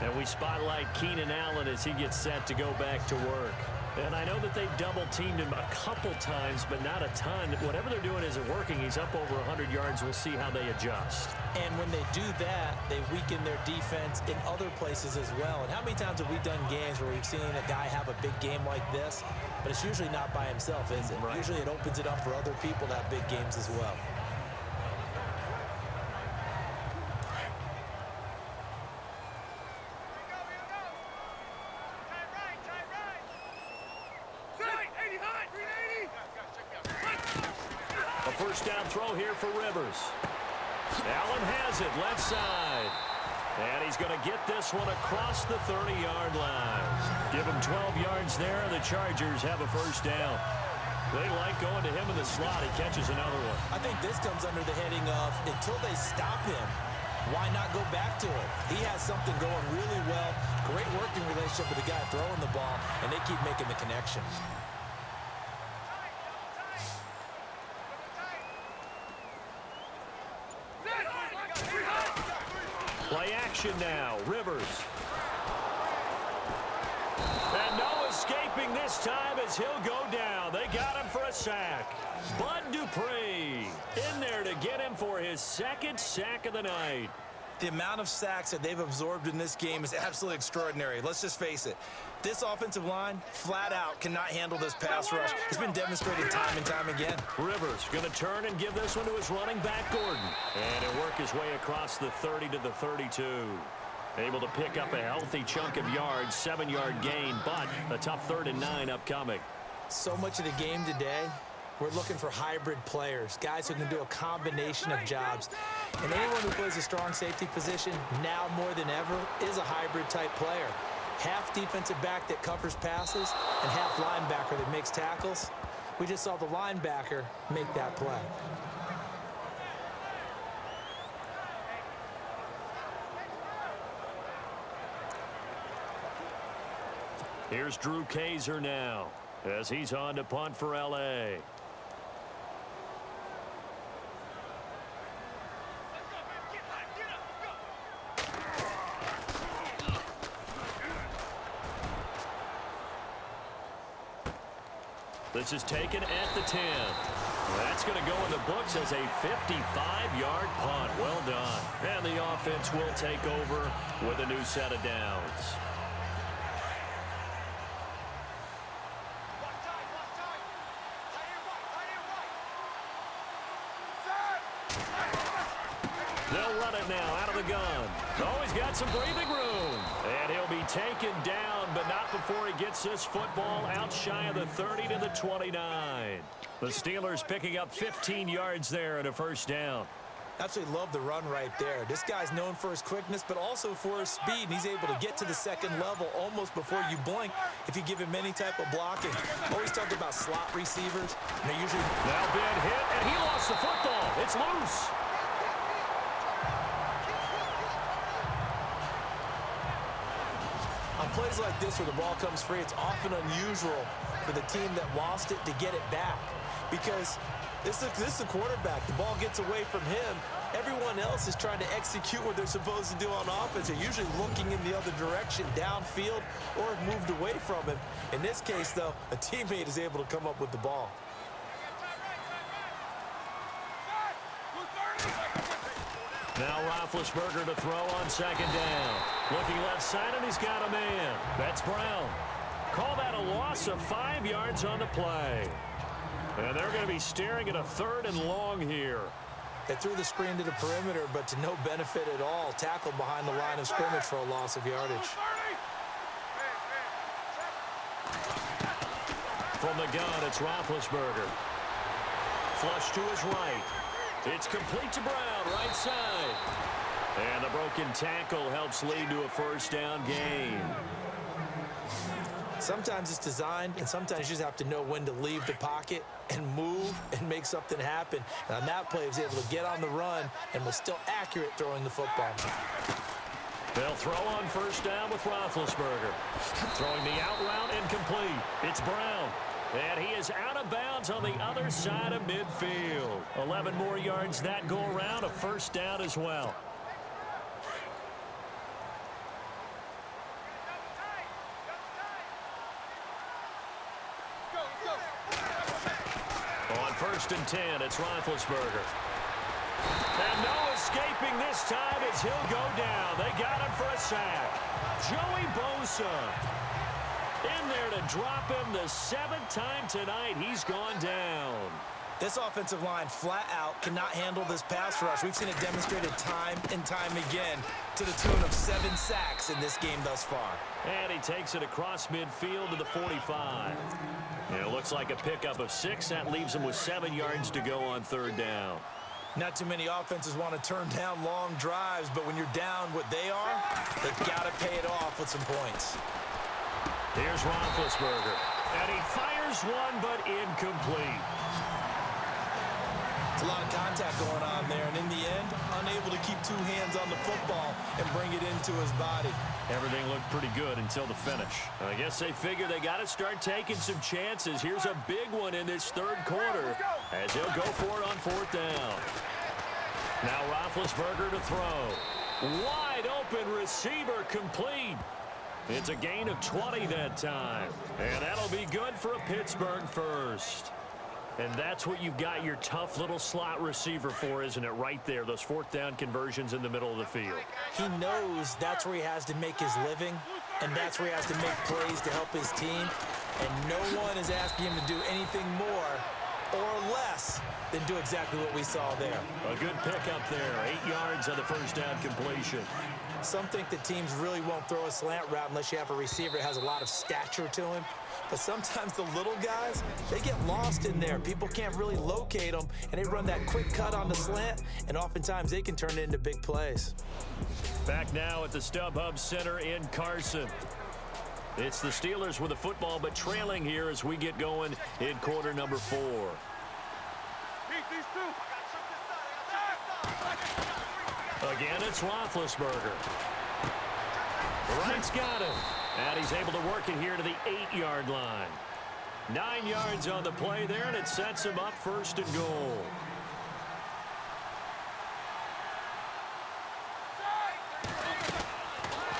And we spotlight Keenan Allen as he gets set to go back to work. And I know that they've double-teamed him a couple times, but not a ton. Whatever they're doing isn't working. He's up over 100 yards. We'll see how they adjust. And when they do that, they weaken their defense in other places as well. And how many times have we done games where we've seen a guy have a big game like this, but it's usually not by himself, is it? Right. Usually it opens it up for other people to have big games as well. A first down throw here for Rivers. Allen has it left side. And he's going to get this one across the 30-yard line. Give him 12 yards there, and the Chargers have a first down. They like going to him in the slot. He catches another one. I think this comes under the heading of, until they stop him, why not go back to it? He has something going really well. Great working relationship with the guy throwing the ball, and they keep making the connection. Play action now. Rivers. And no escaping this time as he'll go down. They got him for a sack. Bud Dupree in there to get him for his second sack of the night. The amount of sacks that they've absorbed in this game is absolutely extraordinary. Let's just face it. This offensive line, flat out, cannot handle this pass rush. It's been demonstrated time and time again. Rivers going to turn and give this one to his running back, Gordon. And he'll work his way across the 30 to the 32. Able to pick up a healthy chunk of yards, 7-yard gain, but a tough 3rd and 9 upcoming. So much of the game today, we're looking for hybrid players, guys who can do a combination of jobs. And anyone who plays a strong safety position, now more than ever, is a hybrid-type player. Half defensive back that covers passes and half linebacker that makes tackles. We just saw the linebacker make that play. Here's Drew Kaiser now as he's on to punt for LA. This is taken at the 10. That's going to go in the books as a 55-yard punt. Well done. And the offense will take over with a new set of downs. They'll run it now out of the gun. Oh, he's got some breathing room. And he'll be taken down, but not before he gets this football out shy of the 30 to the 29. The Steelers picking up 15 yards there and a first down. Absolutely love the run right there. This guy's known for his quickness, but also for his speed. And he's able to get to the second level almost before you blink if you give him any type of blocking. Always talk about slot receivers. And they usually... Now been hit, and he lost the football. It's loose. On plays like this where the ball comes free, it's often unusual for the team that lost it to get it back. Because this is the quarterback. The ball gets away from him. Everyone else is trying to execute what they're supposed to do on offense. They're usually looking in the other direction, downfield, or have moved away from him. In this case, though, a teammate is able to come up with the ball. Now Roethlisberger to throw on second down. Looking left side, and he's got a man. That's Brown. Call that a loss of 5 yards on the play. And they're going to be staring at a 3rd and long here. They threw the screen to the perimeter, but to no benefit at all. Tackled behind the line of scrimmage for a loss of yardage. From the gun, it's Roethlisberger. Flush to his right. It's complete to Brown, right side. And the broken tackle helps lead to a first down gain. Sometimes it's designed, and sometimes you just have to know when to leave the pocket and move and make something happen. And on that play, he was able to get on the run and was still accurate throwing the football. They'll throw on first down with Roethlisberger. Throwing the out route incomplete. It's Brown. And he is out of bounds on the other side of midfield. 11 more yards that go around, a first down as well. On 1st and 10, it's Roethlisberger. And no escaping this time as he'll go down. They got him for a sack. Joey Bosa in there to drop him the 7th time tonight. He's gone down. This offensive line flat out cannot handle this pass rush. We've seen it demonstrated time and time again to the tune of 7 sacks in this game thus far. And he takes it across midfield to the 45. And it looks like a pickup of 6. That leaves him with 7 yards to go on 3rd down. Not too many offenses want to turn down long drives, but when you're down what they are, they've got to pay it off with some points. Here's Roethlisberger. And he fires one, but incomplete. It's a lot of contact going on there, and in the end, unable to keep 2 hands on the football and bring it into his body. Everything looked pretty good until the finish. I guess they figure they got to start taking some chances. Here's a big one in this 3rd quarter as he'll go for it on 4th down. Now Roethlisberger to throw. Wide open receiver complete. It's a gain of 20 that time. And that'll be good for a Pittsburgh first. And that's what you've got your tough little slot receiver for, isn't it? Right there, those 4th down conversions in the middle of the field. He knows that's where he has to make his living, and that's where he has to make plays to help his team. And no one is asking him to do anything more or less than do exactly what we saw there. A good pickup there. 8 yards on the first down completion. Some think that teams really won't throw a slant route unless you have a receiver that has a lot of stature to him. But sometimes the little guys, they get lost in there. People can't really locate them, and they run that quick cut on the slant, and oftentimes they can turn it into big plays. Back now at the StubHub Center in Carson. It's the Steelers with the football, but trailing here as we get going in quarter number 4. Again, it's Roethlisberger. Wright's got him. And he's able to work it here to the 8-yard line. 9 yards on the play there, and it sets him up 1st and goal.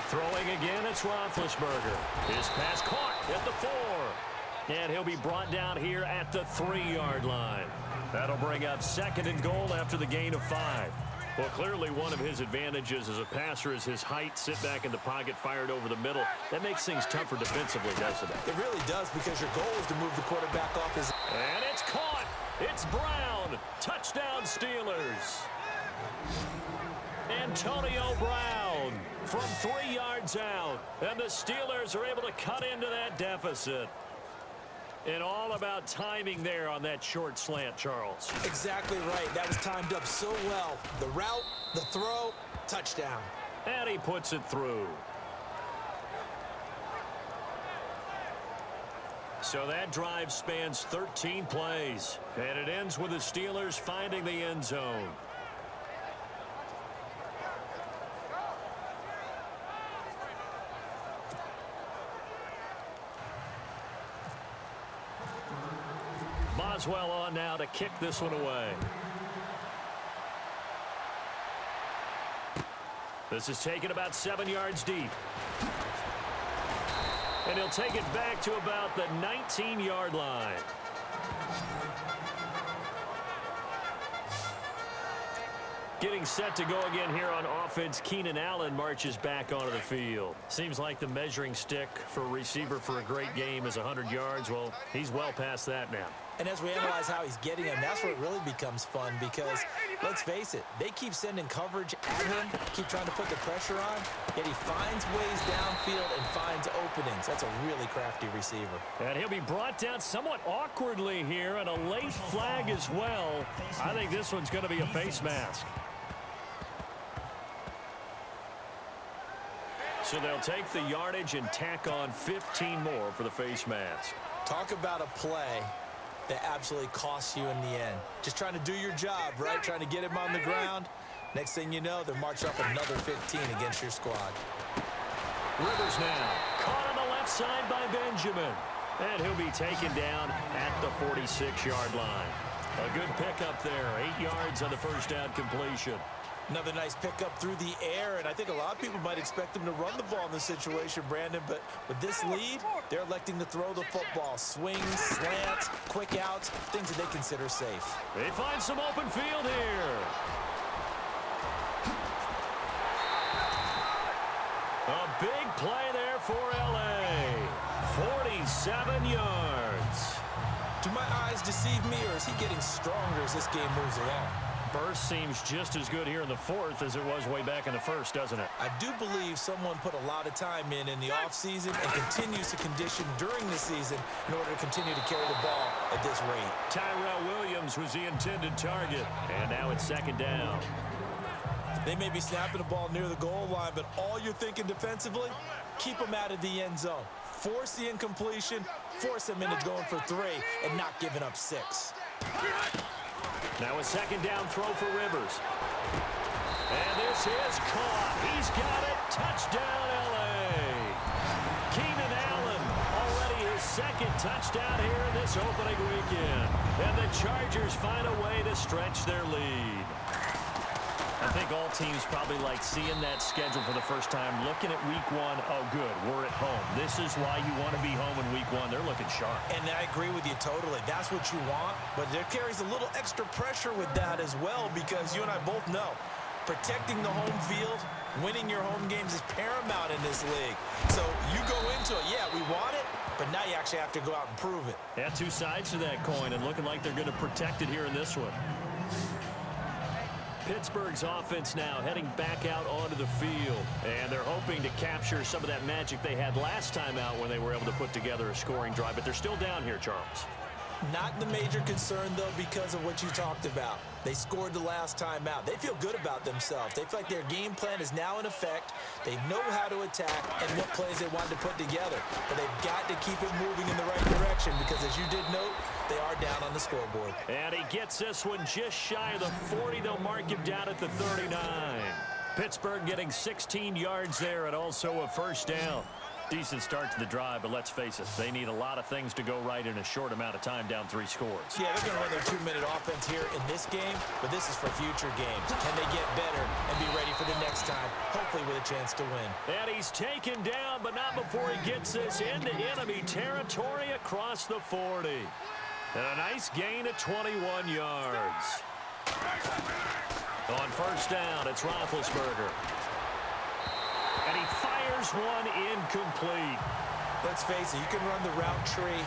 Throwing again, it's Roethlisberger. His pass caught at the 4. And he'll be brought down here at the 3-yard line. That'll bring up 2nd and goal after the gain of 5. Well, clearly one of his advantages as a passer is his height. Sit back in the pocket, fired over the middle. That makes things tougher defensively, doesn't it? It really does, because your goal is to move the quarterback off his... And it's caught. It's Brown. Touchdown, Steelers. Antonio Brown from 3 yards out. And the Steelers are able to cut into that deficit. And all about timing there on that short slant, Charles. Exactly right. That was timed up so well. The route, the throw, touchdown. And he puts it through. So that drive spans 13 plays. And it ends with the Steelers finding the end zone. Boswell on now to kick this one away. This is taken about 7 yards deep. And he'll take it back to about the 19-yard line. Getting set to go again here on offense, Keenan Allen marches back onto the field. Seems like the measuring stick for a receiver for a great game is 100 yards. Well, he's well past that now. And as we analyze how he's getting him, that's where it really becomes fun, because, let's face it, they keep sending coverage at him, keep trying to put the pressure on, yet he finds ways downfield and finds openings. That's a really crafty receiver. And he'll be brought down somewhat awkwardly here, and a late flag as well. I think this one's going to be a face mask. So they'll take the yardage and tack on 15 more for the face mask. Talk about a play that absolutely costs you in the end. Just trying to do your job, right? Trying to get him on the ground. Next thing you know, they'll march up another 15 against your squad. Rivers now. Caught on the left side by Benjamin. And he'll be taken down at the 46-yard line. A good pickup there. 8 yards on the first down completion. Another nice pickup through the air, and I think a lot of people might expect him to run the ball in this situation, Brandon, but with this lead, they're electing to throw the football. Swings, slants, quick outs, things that they consider safe. They find some open field here. A big play there for LA. 47 yards. Do my eyes deceive me, or is he getting stronger as this game moves along? Burst seems just as good here in the fourth as it was way back in the first, doesn't it? I do believe someone put a lot of time in the offseason and continues to condition during the season in order to continue to carry the ball at this rate. Tyrell Williams was the intended target, and now it's 2nd down. They may be snapping the ball near the goal line, but all you're thinking defensively, keep them out of the end zone. Force the incompletion, force them into going for 3, and not giving up 6. Now a 2nd down throw for Rivers. And this is caught. He's got it. Touchdown, LA. Keenan Allen, already his 2nd touchdown here in this opening weekend. And the Chargers find a way to stretch their lead. I think all teams probably like seeing that schedule for the first time, looking at week 1. Oh, good, we're at home. This is why you want to be home in week 1. They're looking sharp. And I agree with you totally. That's what you want, but there carries a little extra pressure with that as well, because you and I both know protecting the home field, winning your home games is paramount in this league. So you go into it, yeah, we want it, but now you actually have to go out and prove it. Yeah, 2 sides to that coin, and looking like they're going to protect it here in this one. Pittsburgh's offense now heading back out onto the field. And they're hoping to capture some of that magic they had last time out when they were able to put together a scoring drive. But they're still down here, Charles. Not the major concern, though, because of what you talked about. They scored the last time out. They feel good about themselves. They feel like their game plan is now in effect. They know how to attack and what plays they wanted to put together. But they've got to keep it moving in the right direction because, as you did note, they are down on the scoreboard. And he gets this one just shy of the 40. They'll mark him down at the 39. Pittsburgh getting 16 yards there and also a first down. Decent start to the drive, but let's face it, they need a lot of things to go right in a short amount of time, down 3 scores. Yeah, they're going to run their 2-minute offense here in this game, but this is for future games. Can they get better and be ready for the next time, hopefully with a chance to win? And he's taken down, but not before he gets this into enemy territory across the 40. And a nice gain of 21 yards. On first down, it's Roethlisberger. And he fires one incomplete. Let's face it, you can run the route tree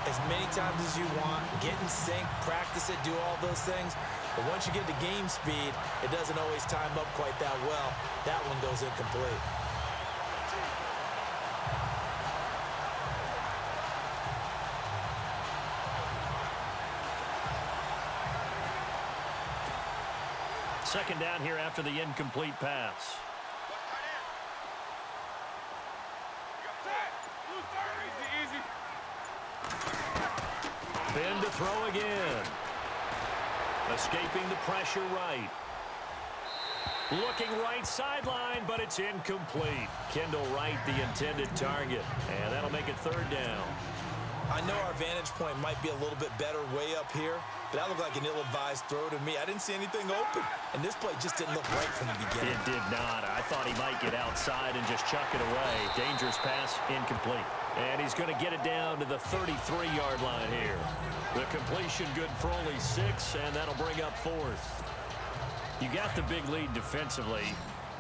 as many times as you want, get in sync, practice it, do all those things. But once you get to game speed, it doesn't always time up quite that well. That one goes incomplete. Second down here after the incomplete pass. Ben to throw again. Escaping the pressure right. Looking right sideline, but it's incomplete. Kendall Wright, the intended target. And that'll make it third down. I know our vantage point might be a little bit better way up here, but that looked like an ill-advised throw to me. I didn't see anything open, and this play just didn't look right from the beginning. It did not. I thought he might get outside and just chuck it away. Dangerous pass, incomplete. And he's going to get it down to the 33-yard line here. The completion good for only 6, and that'll bring up fourth. You got the big lead defensively.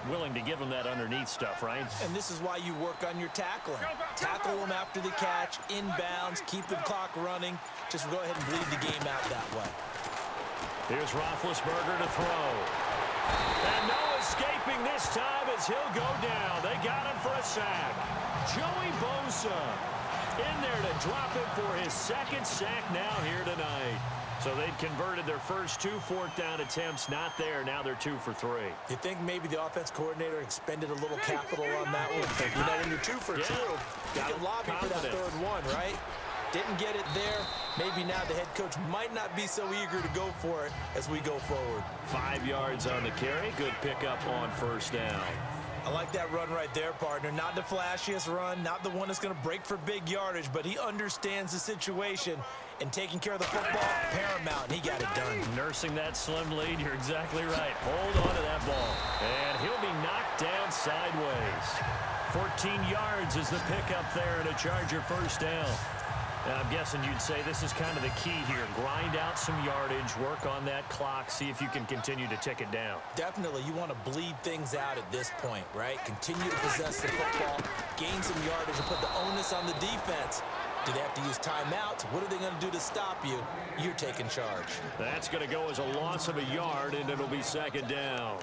Willing to give him that underneath stuff, right? And this is why you work on your tackling. Tackle them after the catch, inbounds, keep the clock running. Just go ahead and bleed the game out that way. Here's Roethlisberger to throw. And no escaping this time as he'll go down. They got him for a sack. Joey Bosa in there to drop him for his second sack now here tonight. So they'd converted their first 2 fourth-down attempts. Not there. Now they're 2 for 3. You think maybe the offense coordinator expended a little capital on that one? You know, when you're 2 for 2, you can lobby for that third one, right? Didn't get it there. Maybe now the head coach might not be so eager to go for it as we go forward. 5 yards on the carry. Good pickup on first down. I like that run right there, partner. Not the flashiest run, not the one that's going to break for big yardage, but he understands the situation, and taking care of the football, paramount, and he got it done. Nursing that slim lead, you're exactly right. Hold on to that ball. And he'll be knocked down sideways. 14 yards is the pickup there, and a Charger first down. And I'm guessing you'd say this is kind of the key here. Grind out some yardage, work on that clock, see if you can continue to tick it down. Definitely, you want to bleed things out at this point, right? Continue to possess the football, gain some yardage, and put the onus on the defense. Do they have to use timeouts? What are they going to do to stop you? You're taking charge. That's going to go as a loss of a yard, and it'll be second down.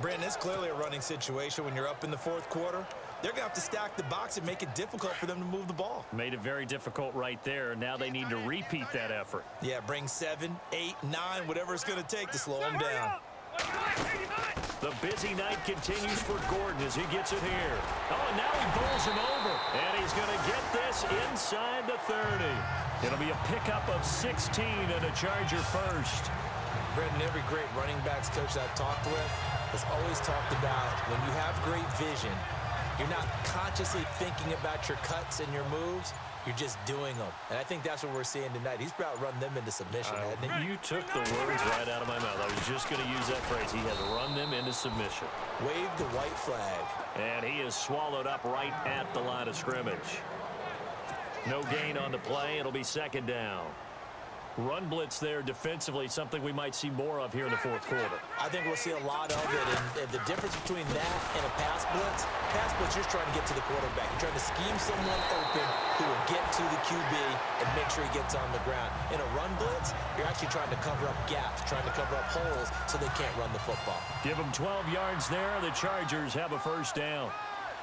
Brandon, it's clearly a running situation when you're up in the fourth quarter. They're going to have to stack the box and make it difficult for them to move the ball. Made it very difficult right there. Now they need to repeat that effort. Yeah, bring 7, 8, 9, whatever it's going to take to slow them down. The busy night continues for Gordon as he gets it here. Oh, and now he bowls him over. And he's going to get this inside the 30. It'll be a pickup of 16 and a Charger first. Brendan, every great running backs coach I've talked with has always talked about when you have great vision, you're not consciously thinking about your cuts and your moves. You're just doing them. And I think that's what we're seeing tonight. He's about to run them into submission, hasn't he? You took the words right out of my mouth. I was just going to use that phrase. He has run them into submission. Wave the white flag. And he is swallowed up right at the line of scrimmage. No gain on the play. It'll be second down. Run blitz there defensively, something we might see more of here in the fourth quarter. I think we'll see a lot of it, and the difference between that and a pass blitz, you're trying to get to the quarterback. You're trying to scheme someone open who will get to the QB and make sure he gets on the ground. In a run blitz, you're actually trying to cover up gaps, trying to cover up holes so they can't run the football. Give them 12 yards there. The Chargers have a first down.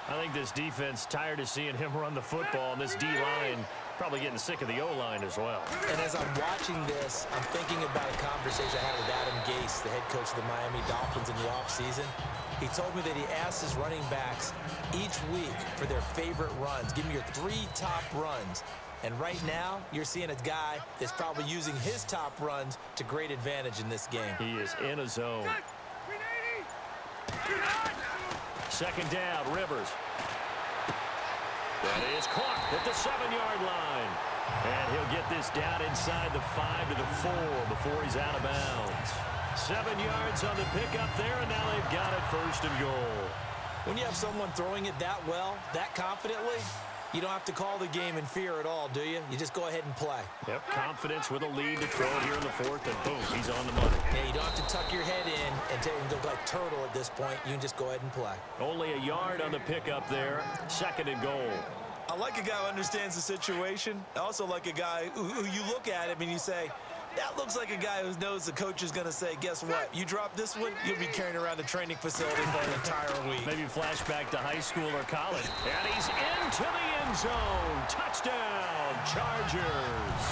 I think this defense tired of seeing him run the football, and this D-line probably getting sick of the O-line as well. And as I'm watching this, I'm thinking about a conversation I had with Adam Gase, the head coach of the Miami Dolphins in the offseason. He told me that he asked his running backs each week for their favorite runs. Give me your 3 top runs. And right now, you're seeing a guy that's probably using his top runs to great advantage in this game. He is in a zone. Second down, Rivers. That is caught at the 7-yard line. And he'll get this down inside the 5 to the 4 before he's out of bounds. 7 yards on the pickup there, and now they've got it first and goal. When you have someone throwing it that well, that confidently, you don't have to call the game in fear at all, do you? You just go ahead and play. Yep, confidence with a lead to throw it here in the fourth, and boom, he's on the money. Yeah, you don't have to tuck your head in and go like turtle at this point. You can just go ahead and play. Only a yard on the pickup there. Second and goal. I like a guy who understands the situation. I also like a guy who you look at him and you say, that looks like a guy who knows the coach is going to say, guess what? You drop this one, you'll be carrying around the training facility for an entire week. Maybe flashback to high school or college. And he's into the end zone. Touchdown, Chargers.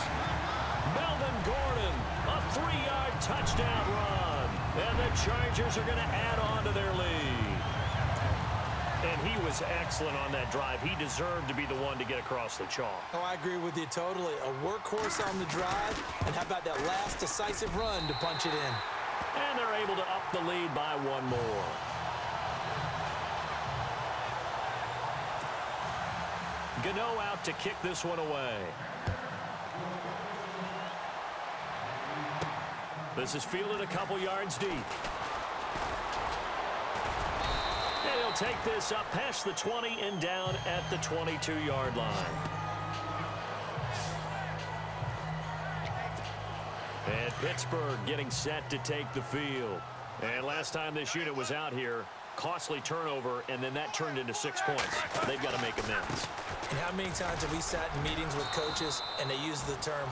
Melvin Gordon, a 3-yard touchdown run. And the Chargers are going to add on to their lead. And he was excellent on that drive. He deserved to be the one to get across the chalk. Oh, I agree with you totally. A workhorse on the drive, and how about that last decisive run to punch it in? And they're able to up the lead by 1 more. Gano out to kick this one away. This is fielded a couple yards deep. And he'll take this up past the 20 and down at the 22-yard line. And Pittsburgh getting set to take the field. And last time this unit was out here, costly turnover, and then that turned into 6 points. They've got to make amends. And how many times have we sat in meetings with coaches and they use the term